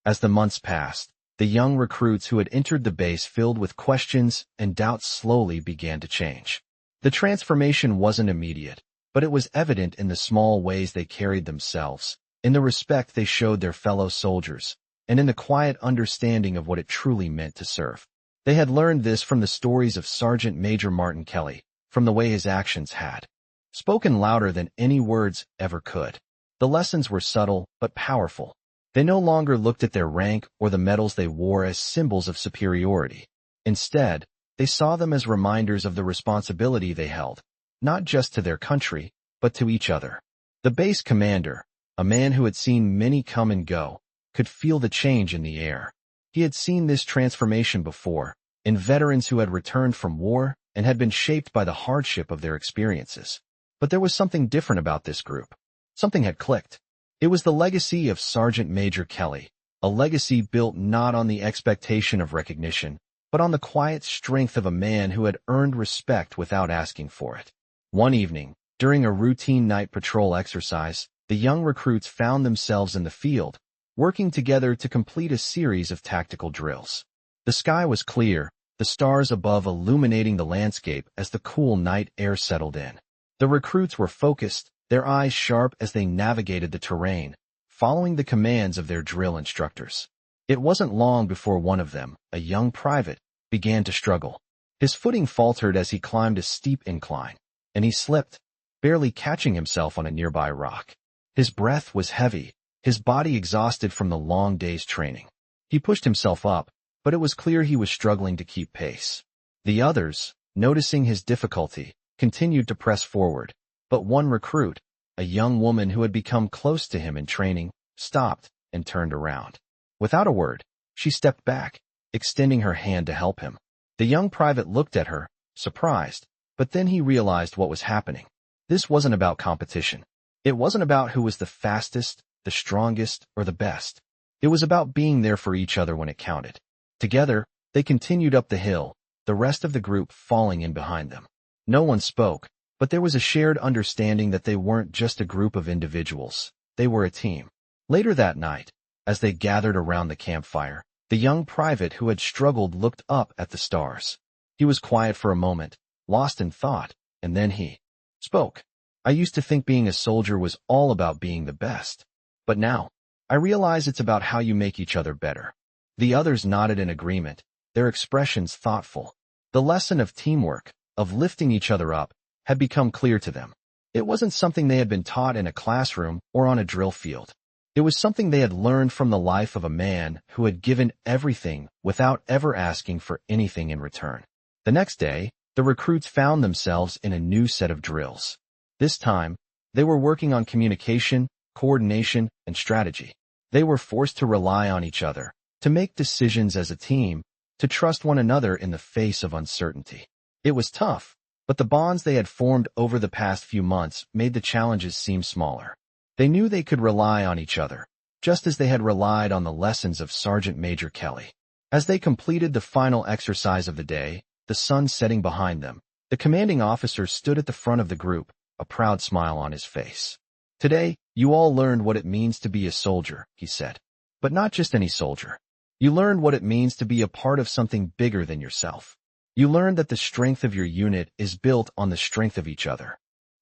As the months passed, the young recruits who had entered the base filled with questions and doubts slowly began to change. The transformation wasn't immediate, but it was evident in the small ways they carried themselves, in the respect they showed their fellow soldiers, and in the quiet understanding of what it truly meant to serve. They had learned this from the stories of Sergeant Major Martin Kelly, from the way his actions had spoken louder than any words ever could. The lessons were subtle but powerful. They no longer looked at their rank or the medals they wore as symbols of superiority. Instead, they saw them as reminders of the responsibility they held, not just to their country, but to each other. The base commander, a man who had seen many come and go, could feel the change in the air. He had seen this transformation before, in veterans who had returned from war and had been shaped by the hardship of their experiences. But there was something different about this group. Something had clicked. It was the legacy of Sergeant Major Kelly, a legacy built not on the expectation of recognition, but on the quiet strength of a man who had earned respect without asking for it. One evening, during a routine night patrol exercise, the young recruits found themselves in the field, working together to complete a series of tactical drills. The sky was clear, the stars above illuminating the landscape as the cool night air settled in. The recruits were focused, their eyes sharp as they navigated the terrain, following the commands of their drill instructors. It wasn't long before one of them, a young private, began to struggle. His footing faltered as he climbed a steep incline, and he slipped, barely catching himself on a nearby rock. His breath was heavy, his body exhausted from the long day's training. He pushed himself up, but it was clear he was struggling to keep pace. The others, noticing his difficulty, continued to press forward, but one recruit, a young woman who had become close to him in training, stopped and turned around. Without a word, she stepped back, extending her hand to help him. The young private looked at her, surprised, but then he realized what was happening. This wasn't about competition. It wasn't about who was the fastest, the strongest, or the best. It was about being there for each other when it counted. Together, they continued up the hill, the rest of the group falling in behind them. No one spoke, but there was a shared understanding that they weren't just a group of individuals, they were a team. Later that night, as they gathered around the campfire, the young private who had struggled looked up at the stars. He was quiet for a moment, lost in thought, and then he spoke. "I used to think being a soldier was all about being the best. But now, I realize it's about how you make each other better." The others nodded in agreement, their expressions thoughtful. The lesson of teamwork, of lifting each other up, had become clear to them. It wasn't something they had been taught in a classroom or on a drill field. It was something they had learned from the life of a man who had given everything without ever asking for anything in return. The next day, the recruits found themselves in a new set of drills. This time, they were working on communication, coordination, and strategy. They were forced to rely on each other, to make decisions as a team, to trust one another in the face of uncertainty. It was tough, but the bonds they had formed over the past few months made the challenges seem smaller. They knew they could rely on each other, just as they had relied on the lessons of Sergeant Major Kelly. As they completed the final exercise of the day, the sun setting behind them, the commanding officer stood at the front of the group, a proud smile on his face. "Today, you all learned what it means to be a soldier," he said. "But not just any soldier. You learned what it means to be a part of something bigger than yourself. You learned that the strength of your unit is built on the strength of each other."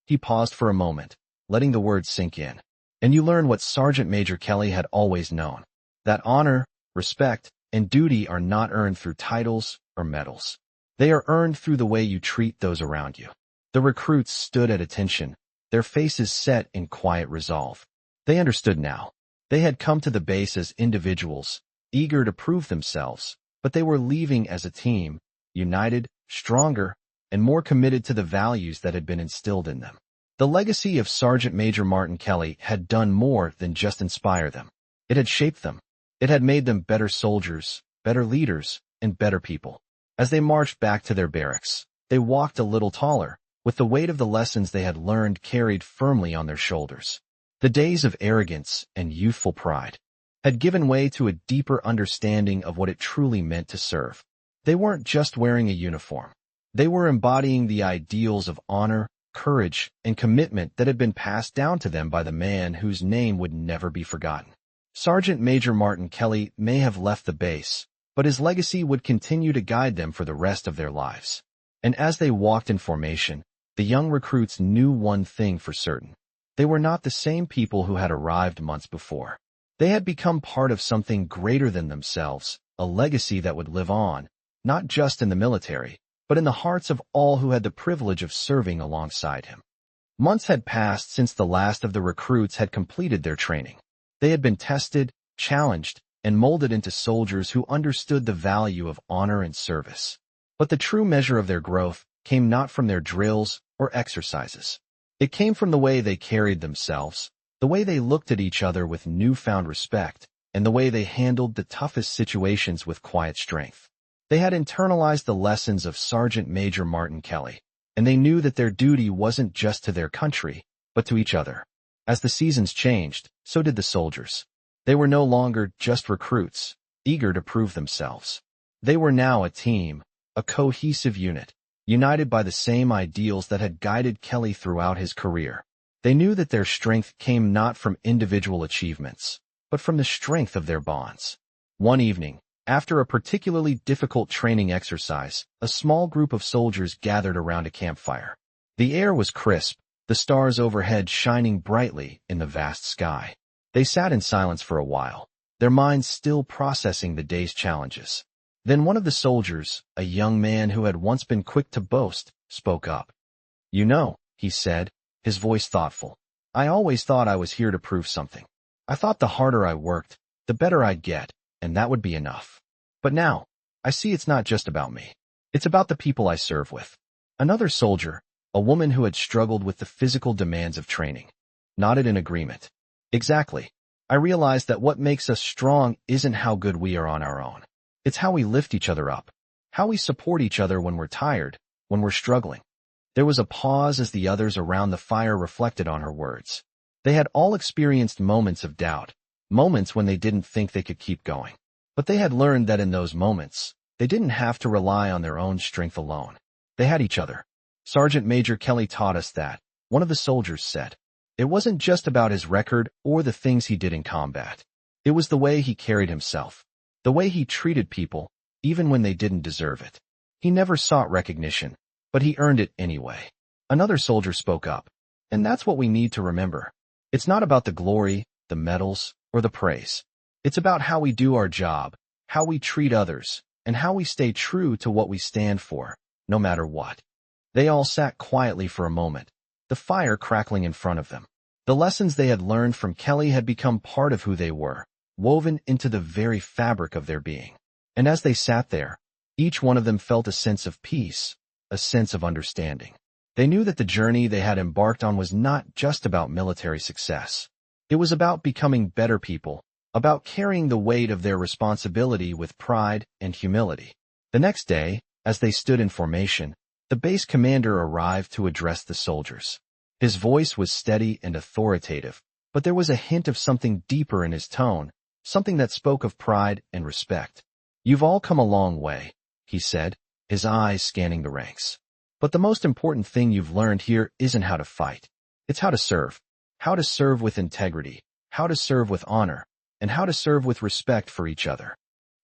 He paused for a moment, letting the words sink in. "And you learned what Sergeant Major Kelly had always known, that honor, respect, and duty are not earned through titles or medals. They are earned through the way you treat those around you." The recruits stood at attention, their faces set in quiet resolve. They understood now. They had come to the base as individuals, eager to prove themselves, but they were leaving as a team, united, stronger, and more committed to the values that had been instilled in them. The legacy of Sergeant Major Martin Kelly had done more than just inspire them. It had shaped them. It had made them better soldiers, better leaders, and better people. As they marched back to their barracks, they walked a little taller, with the weight of the lessons they had learned carried firmly on their shoulders. The days of arrogance and youthful pride had given way to a deeper understanding of what it truly meant to serve. They weren't just wearing a uniform. They were embodying the ideals of honor, courage, and commitment that had been passed down to them by the man whose name would never be forgotten. Sergeant Major Martin Kelly may have left the base, but his legacy would continue to guide them for the rest of their lives. And as they walked in formation, the young recruits knew one thing for certain. They were not the same people who had arrived months before. They had become part of something greater than themselves, a legacy that would live on, not just in the military, but in the hearts of all who had the privilege of serving alongside him. Months had passed since the last of the recruits had completed their training. They had been tested, challenged, and molded into soldiers who understood the value of honor and service. But the true measure of their growth came not from their drills or exercises. It came from the way they carried themselves, the way they looked at each other with newfound respect, and the way they handled the toughest situations with quiet strength. They had internalized the lessons of Sergeant Major Martin Kelly, and they knew that their duty wasn't just to their country, but to each other. As the seasons changed, so did the soldiers. They were no longer just recruits, eager to prove themselves. They were now a team, a cohesive unit, united by the same ideals that had guided Kelly throughout his career. They knew that their strength came not from individual achievements, but from the strength of their bonds. One evening, after a particularly difficult training exercise, a small group of soldiers gathered around a campfire. The air was crisp, the stars overhead shining brightly in the vast sky. They sat in silence for a while, their minds still processing the day's challenges. Then one of the soldiers, a young man who had once been quick to boast, spoke up. "You know," he said, his voice thoughtful, "I always thought I was here to prove something. I thought the harder I worked, the better I'd get, and that would be enough. But now, I see it's not just about me. It's about the people I serve with." Another soldier, a woman who had struggled with the physical demands of training, nodded in agreement. "Exactly. I realized that what makes us strong isn't how good we are on our own. It's how we lift each other up, how we support each other when we're tired, when we're struggling." There was a pause as the others around the fire reflected on her words. They had all experienced moments of doubt, moments when they didn't think they could keep going. But they had learned that in those moments, they didn't have to rely on their own strength alone. They had each other. Sergeant Major Kelly taught us that, one of the soldiers said. It wasn't just about his record or the things he did in combat. It was the way he carried himself, the way he treated people, even when they didn't deserve it. He never sought recognition, but he earned it anyway. Another soldier spoke up. And that's what we need to remember. It's not about the glory, the medals, or the praise. It's about how we do our job, how we treat others, and how we stay true to what we stand for, no matter what. They all sat quietly for a moment, the fire crackling in front of them. The lessons they had learned from Kelly had become part of who they were, woven into the very fabric of their being. And as they sat there, each one of them felt a sense of peace, a sense of understanding. They knew that the journey they had embarked on was not just about military success. It was about becoming better people, about carrying the weight of their responsibility with pride and humility. The next day, as they stood in formation, the base commander arrived to address the soldiers. His voice was steady and authoritative, but there was a hint of something deeper in his tone, something that spoke of pride and respect. "You've all come a long way," he said, his eyes scanning the ranks. "But the most important thing you've learned here isn't how to fight. It's how to serve with integrity, how to serve with honor, and how to serve with respect for each other."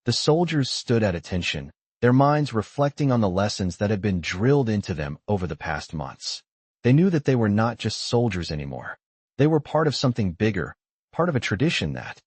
The soldiers stood at attention, their minds reflecting on the lessons that had been drilled into them over the past months. They knew that they were not just soldiers anymore. They were part of something bigger, part of a tradition that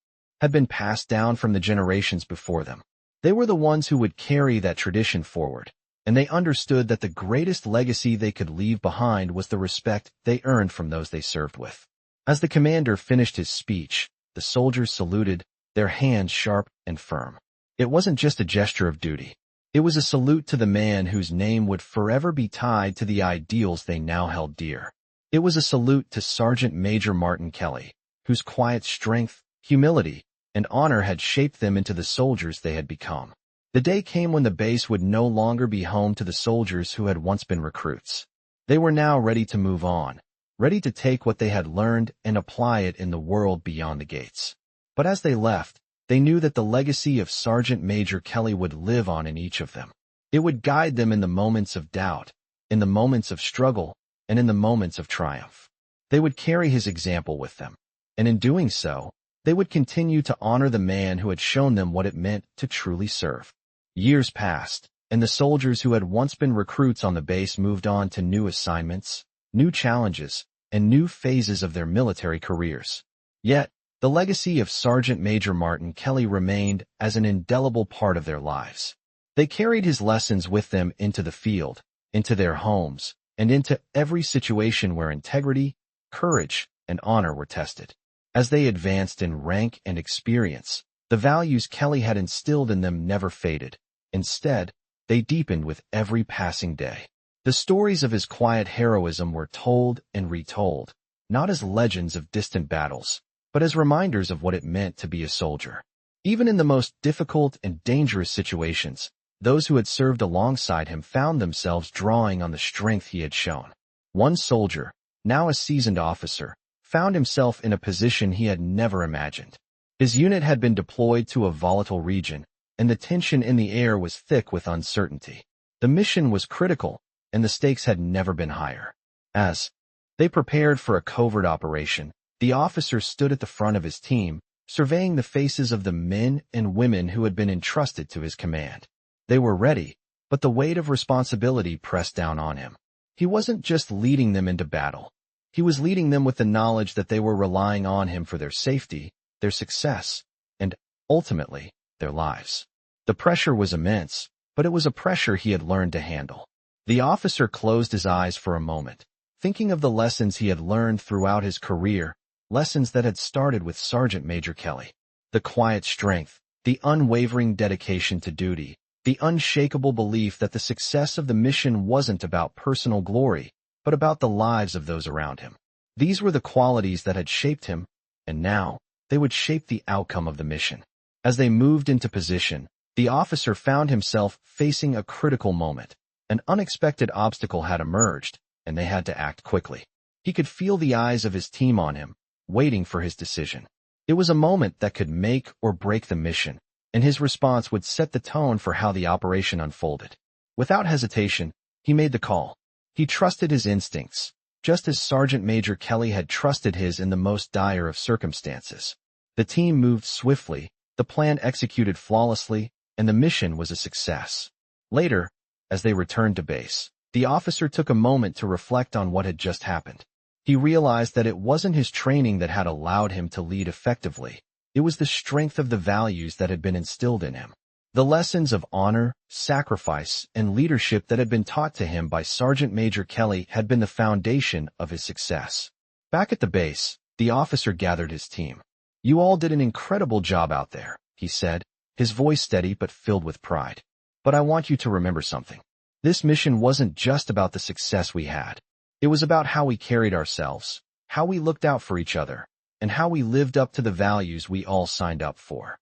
had been passed down from the generations before them. They were the ones who would carry that tradition forward, and they understood that the greatest legacy they could leave behind was the respect they earned from those they served with. As the commander finished his speech, the soldiers saluted, their hands sharp and firm. It wasn't just a gesture of duty. It was a salute to the man whose name would forever be tied to the ideals they now held dear. It was a salute to Sergeant Major Martin Kelly, whose quiet strength, humility, and honor had shaped them into the soldiers they had become. The day came when the base would no longer be home to the soldiers who had once been recruits. They were now ready to move on, ready to take what they had learned and apply it in the world beyond the gates. But as they left, they knew that the legacy of Sergeant Major Kelly would live on in each of them. It would guide them in the moments of doubt, in the moments of struggle, and in the moments of triumph. They would carry his example with them, and in doing so, they would continue to honor the man who had shown them what it meant to truly serve. Years passed, and the soldiers who had once been recruits on the base moved on to new assignments, new challenges, and new phases of their military careers. Yet, the legacy of Sergeant Major Martin Kelly remained as an indelible part of their lives. They carried his lessons with them into the field, into their homes, and into every situation where integrity, courage, and honor were tested. As they advanced in rank and experience, the values Kelly had instilled in them never faded. Instead, they deepened with every passing day. The stories of his quiet heroism were told and retold, not as legends of distant battles, but as reminders of what it meant to be a soldier. Even in the most difficult and dangerous situations, those who had served alongside him found themselves drawing on the strength he had shown. One soldier, now a seasoned officer, found himself in a position he had never imagined. His unit had been deployed to a volatile region, and the tension in the air was thick with uncertainty. The mission was critical, and the stakes had never been higher. As they prepared for a covert operation, the officer stood at the front of his team, surveying the faces of the men and women who had been entrusted to his command. They were ready, but the weight of responsibility pressed down on him. He wasn't just leading them into battle. He was leading them with the knowledge that they were relying on him for their safety, their success, and, ultimately, their lives. The pressure was immense, but it was a pressure he had learned to handle. The officer closed his eyes for a moment, thinking of the lessons he had learned throughout his career, lessons that had started with Sergeant Major Kelly. The quiet strength, the unwavering dedication to duty, the unshakable belief that the success of the mission wasn't about personal glory, but about the lives of those around him. These were the qualities that had shaped him, and now, they would shape the outcome of the mission. As they moved into position, the officer found himself facing a critical moment. An unexpected obstacle had emerged, and they had to act quickly. He could feel the eyes of his team on him, waiting for his decision. It was a moment that could make or break the mission, and his response would set the tone for how the operation unfolded. Without hesitation, he made the call. He trusted his instincts, just as Sergeant Major Kelly had trusted his in the most dire of circumstances. The team moved swiftly, the plan executed flawlessly, and the mission was a success. Later, as they returned to base, the officer took a moment to reflect on what had just happened. He realized that it wasn't his training that had allowed him to lead effectively. It was the strength of the values that had been instilled in him. The lessons of honor, sacrifice, and leadership that had been taught to him by Sergeant Major Kelly had been the foundation of his success. Back at the base, the officer gathered his team. "You all did an incredible job out there," he said, his voice steady but filled with pride. "But I want you to remember something. This mission wasn't just about the success we had. It was about how we carried ourselves, how we looked out for each other, and how we lived up to the values we all signed up for."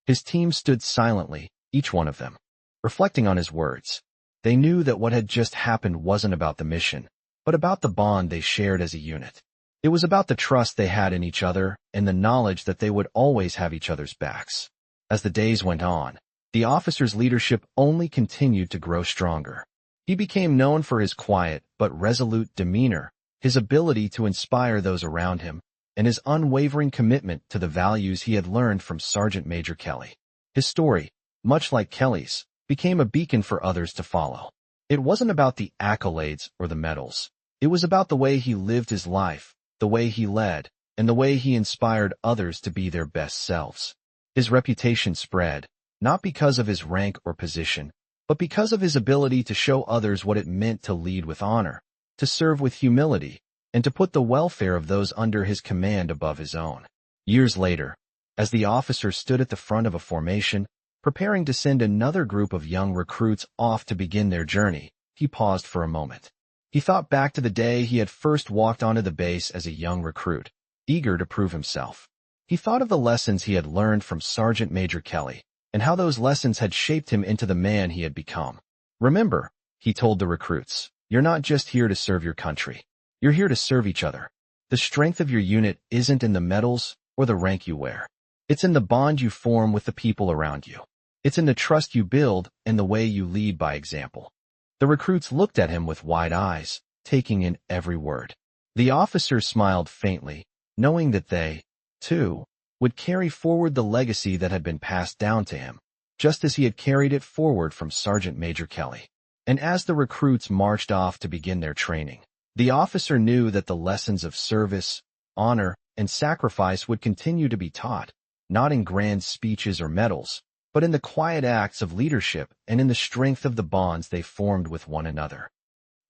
His team stood silently, each one of them, reflecting on his words. They knew that what had just happened wasn't about the mission, but about the bond they shared as a unit. It was about the trust they had in each other and the knowledge that they would always have each other's backs. As the days went on, the officer's leadership only continued to grow stronger. He became known for his quiet but resolute demeanor, his ability to inspire those around him, and his unwavering commitment to the values he had learned from Sergeant Major Kelly. His story, much like Kelly's, became a beacon for others to follow. It wasn't about the accolades or the medals. It was about the way he lived his life, the way he led, and the way he inspired others to be their best selves. His reputation spread, not because of his rank or position, but because of his ability to show others what it meant to lead with honor, to serve with humility, and to put the welfare of those under his command above his own. Years later, as the officer stood at the front of a formation, preparing to send another group of young recruits off to begin their journey, he paused for a moment. He thought back to the day he had first walked onto the base as a young recruit, eager to prove himself. He thought of the lessons he had learned from Sergeant Major Kelly, and how those lessons had shaped him into the man he had become. "Remember," he told the recruits, "you're not just here to serve your country. You're here to serve each other. The strength of your unit isn't in the medals or the rank you wear. It's in the bond you form with the people around you. It's in the trust you build and the way you lead by example." The recruits looked at him with wide eyes, taking in every word. The officer smiled faintly, knowing that they, too, would carry forward the legacy that had been passed down to him, just as he had carried it forward from Sergeant Major Kelly. And as the recruits marched off to begin their training, the officer knew that the lessons of service, honor, and sacrifice would continue to be taught, not in grand speeches or medals, but in the quiet acts of leadership and in the strength of the bonds they formed with one another.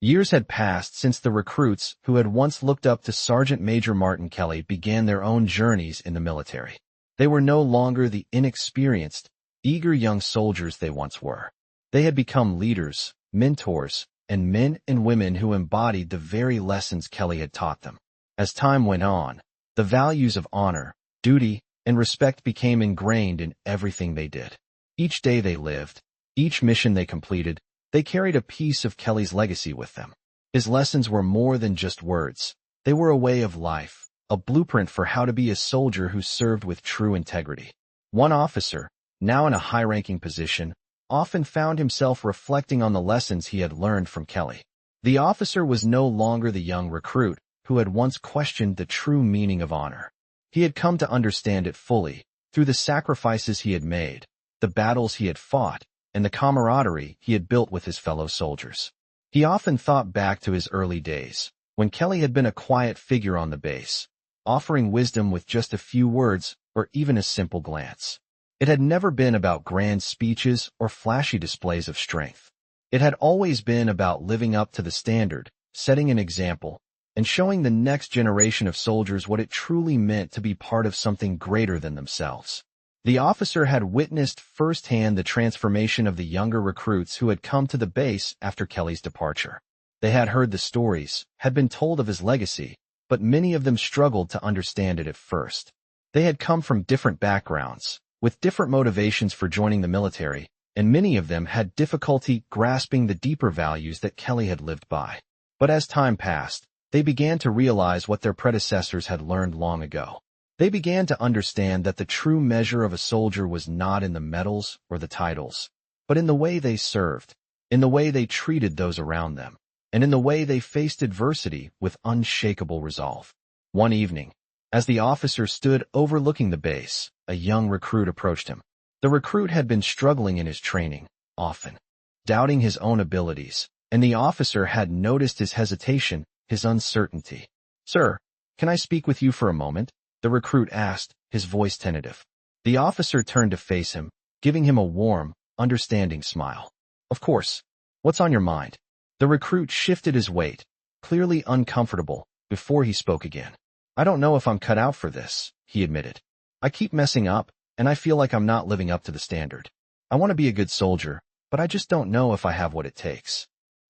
Years had passed since the recruits who had once looked up to Sergeant Major Martin Kelly began their own journeys in the military. They were no longer the inexperienced, eager young soldiers they once were. They had become leaders, mentors, and men and women who embodied the very lessons Kelly had taught them. As time went on, the values of honor, duty, and respect became ingrained in everything they did. Each day they lived, each mission they completed, they carried a piece of Kelly's legacy with them. His lessons were more than just words. They were a way of life, a blueprint for how to be a soldier who served with true integrity. One officer, now in a high-ranking position, often found himself reflecting on the lessons he had learned from Kelly. The officer was no longer the young recruit who had once questioned the true meaning of honor. He had come to understand it fully, through the sacrifices he had made, the battles he had fought, and the camaraderie he had built with his fellow soldiers. He often thought back to his early days, when Kelly had been a quiet figure on the base, offering wisdom with just a few words or even a simple glance. It had never been about grand speeches or flashy displays of strength. It had always been about living up to the standard, setting an example, and showing the next generation of soldiers what it truly meant to be part of something greater than themselves. The officer had witnessed firsthand the transformation of the younger recruits who had come to the base after Kelly's departure. They had heard the stories, had been told of his legacy, but many of them struggled to understand it at first. They had come from different backgrounds, with different motivations for joining the military, and many of them had difficulty grasping the deeper values that Kelly had lived by. But as time passed, they began to realize what their predecessors had learned long ago. They began to understand that the true measure of a soldier was not in the medals or the titles, but in the way they served, in the way they treated those around them, and in the way they faced adversity with unshakable resolve. One evening, as the officer stood overlooking the base, a young recruit approached him. The recruit had been struggling in his training, often doubting his own abilities, and the officer had noticed his hesitation, his uncertainty. "Sir, can I speak with you for a moment?" the recruit asked, his voice tentative. The officer turned to face him, giving him a warm, understanding smile. "Of course. What's on your mind?" The recruit shifted his weight, clearly uncomfortable, before he spoke again. "I don't know if I'm cut out for this," he admitted. "I keep messing up, and I feel like I'm not living up to the standard. I want to be a good soldier, but I just don't know if I have what it takes."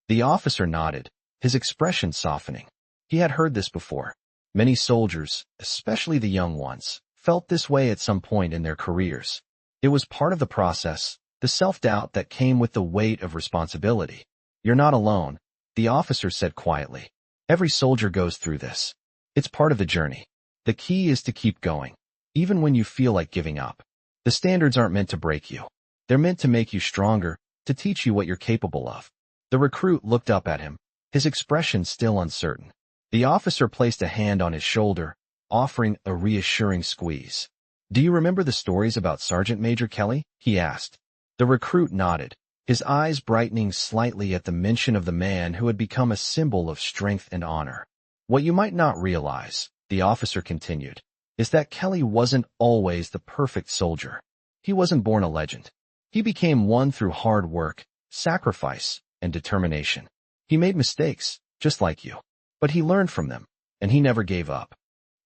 The officer nodded, his expression softening. He had heard this before. Many soldiers, especially the young ones, felt this way at some point in their careers. It was part of the process, the self-doubt that came with the weight of responsibility. "You're not alone," the officer said quietly. "Every soldier goes through this. It's part of the journey. The key is to keep going, even when you feel like giving up. The standards aren't meant to break you. They're meant to make you stronger, to teach you what you're capable of." The recruit looked up at him, his expression still uncertain. The officer placed a hand on his shoulder, offering a reassuring squeeze. "Do you remember the stories about Sergeant Major Kelly?" he asked. The recruit nodded, his eyes brightening slightly at the mention of the man who had become a symbol of strength and honor. "What you might not realize," the officer continued, "is that Kelly wasn't always the perfect soldier. He wasn't born a legend. He became one through hard work, sacrifice, and determination. He made mistakes, just like you. But he learned from them, and he never gave up."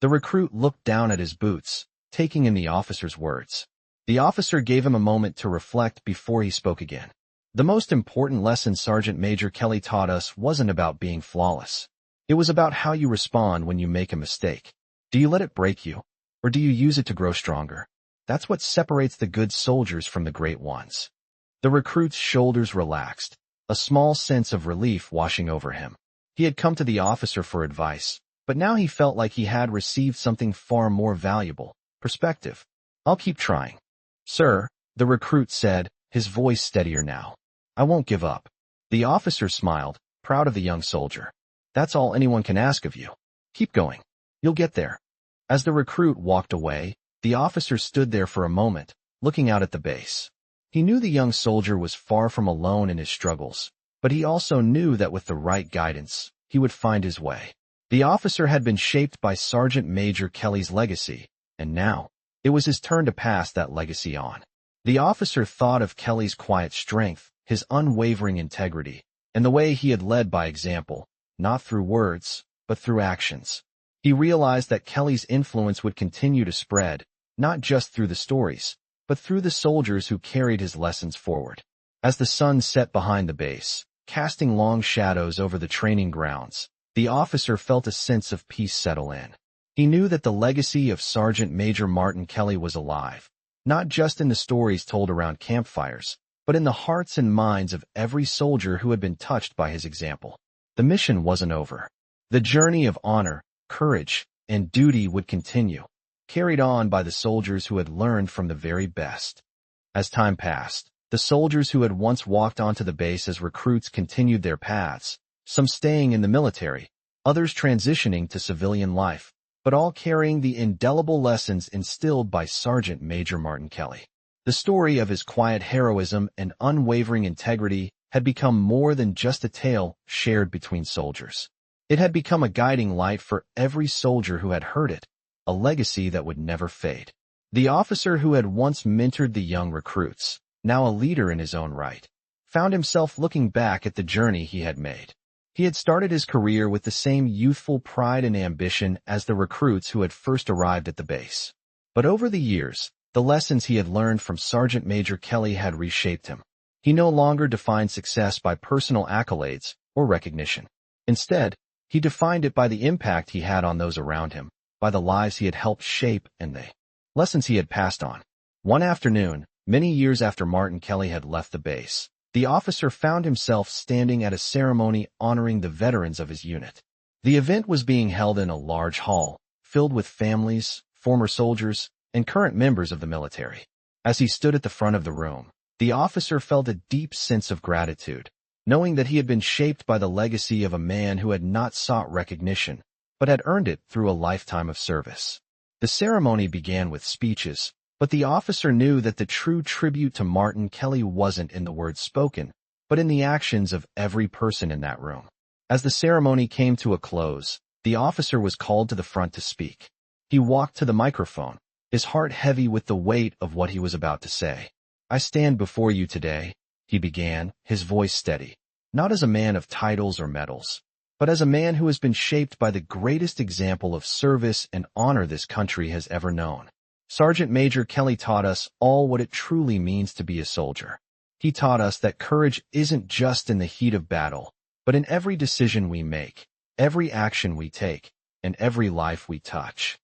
The recruit looked down at his boots, taking in the officer's words. The officer gave him a moment to reflect before he spoke again. "The most important lesson Sergeant Major Kelly taught us wasn't about being flawless. It was about how you respond when you make a mistake. Do you let it break you, or do you use it to grow stronger? That's what separates the good soldiers from the great ones." The recruit's shoulders relaxed, a small sense of relief washing over him. He had come to the officer for advice, but now he felt like he had received something far more valuable: perspective. "I'll keep trying." "Sir," the recruit said, his voice steadier now, "I won't give up." The officer smiled, proud of the young soldier. "That's all anyone can ask of you. Keep going. You'll get there." As the recruit walked away, the officer stood there for a moment, looking out at the base. He knew the young soldier was far from alone in his struggles, but he also knew that with the right guidance, he would find his way. The officer had been shaped by Sergeant Major Kelly's legacy, and now, it was his turn to pass that legacy on. The officer thought of Kelly's quiet strength, his unwavering integrity, and the way he had led by example, not through words, but through actions. He realized that Kelly's influence would continue to spread, not just through the stories, but through the soldiers who carried his lessons forward. As the sun set behind the base, casting long shadows over the training grounds, the officer felt a sense of peace settle in. He knew that the legacy of Sergeant Major Martin Kelly was alive, not just in the stories told around campfires, but in the hearts and minds of every soldier who had been touched by his example. The mission wasn't over. The journey of honor, courage, and duty would continue, carried on by the soldiers who had learned from the very best. As time passed, the soldiers who had once walked onto the base as recruits continued their paths, some staying in the military, others transitioning to civilian life, but all carrying the indelible lessons instilled by Sergeant Major Martin Kelly. The story of his quiet heroism and unwavering integrity had become more than just a tale shared between soldiers. It had become a guiding light for every soldier who had heard it, a legacy that would never fade. The officer who had once mentored the young recruits, now a leader in his own right, found himself looking back at the journey he had made. He had started his career with the same youthful pride and ambition as the recruits who had first arrived at the base. But over the years, the lessons he had learned from Sergeant Major Kelly had reshaped him. He no longer defined success by personal accolades or recognition. Instead, he defined it by the impact he had on those around him, by the lives he had helped shape and the lessons he had passed on. One afternoon, many years after Martin Kelly had left the base, the officer found himself standing at a ceremony honoring the veterans of his unit. The event was being held in a large hall, filled with families, former soldiers, and current members of the military. As he stood at the front of the room, the officer felt a deep sense of gratitude, knowing that he had been shaped by the legacy of a man who had not sought recognition, but had earned it through a lifetime of service. The ceremony began with speeches, but the officer knew that the true tribute to Martin Kelly wasn't in the words spoken, but in the actions of every person in that room. As the ceremony came to a close, the officer was called to the front to speak. He walked to the microphone, his heart heavy with the weight of what he was about to say. "I stand before you today," he began, his voice steady, "not as a man of titles or medals, but as a man who has been shaped by the greatest example of service and honor this country has ever known. Sergeant Major Kelly taught us all what it truly means to be a soldier. He taught us that courage isn't just in the heat of battle, but in every decision we make, every action we take, and every life we touch."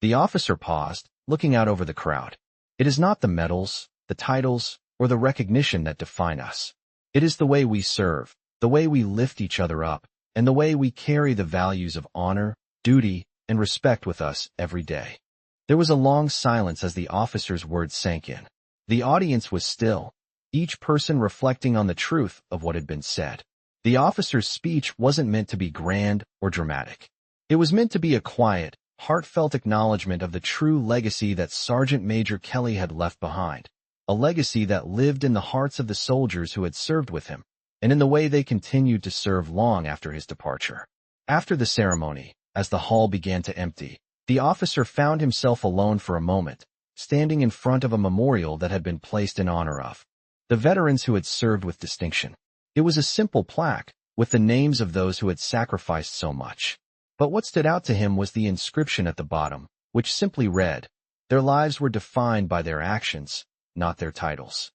The officer paused, looking out over the crowd. "It is not the medals, the titles, or the recognition that define us. It is the way we serve, the way we lift each other up, and the way we carry the values of honor, duty, and respect with us every day." There was a long silence as the officer's words sank in. The audience was still, each person reflecting on the truth of what had been said. The officer's speech wasn't meant to be grand or dramatic. It was meant to be a quiet, heartfelt acknowledgement of the true legacy that Sergeant Major Kelly had left behind, a legacy that lived in the hearts of the soldiers who had served with him, and in the way they continued to serve long after his departure. After the ceremony, as the hall began to empty, the officer found himself alone for a moment, standing in front of a memorial that had been placed in honor of the veterans who had served with distinction. It was a simple plaque, with the names of those who had sacrificed so much. But what stood out to him was the inscription at the bottom, which simply read, "Their lives were defined by their actions, not their titles."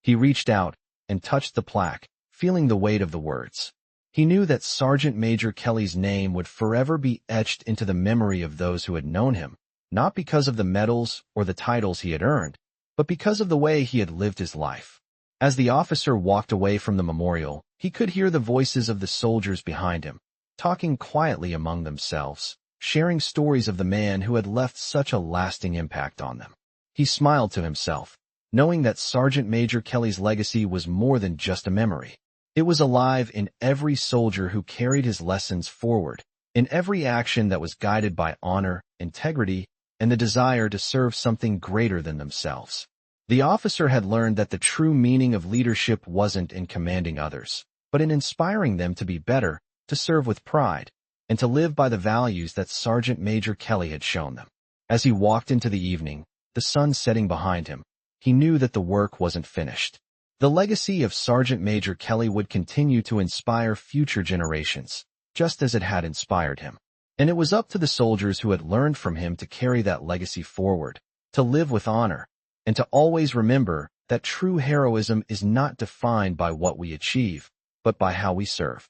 He reached out and touched the plaque, feeling the weight of the words. He knew that Sergeant Major Kelly's name would forever be etched into the memory of those who had known him, not because of the medals or the titles he had earned, but because of the way he had lived his life. As the officer walked away from the memorial, he could hear the voices of the soldiers behind him, talking quietly among themselves, sharing stories of the man who had left such a lasting impact on them. He smiled to himself, knowing that Sergeant Major Kelly's legacy was more than just a memory. It was alive in every soldier who carried his lessons forward, in every action that was guided by honor, integrity, and the desire to serve something greater than themselves. The officer had learned that the true meaning of leadership wasn't in commanding others, but in inspiring them to be better, to serve with pride, and to live by the values that Sergeant Major Kelly had shown them. As he walked into the evening, the sun setting behind him, he knew that the work wasn't finished. The legacy of Sergeant Major Kelly would continue to inspire future generations, just as it had inspired him. And it was up to the soldiers who had learned from him to carry that legacy forward, to live with honor, and to always remember that true heroism is not defined by what we achieve, but by how we serve.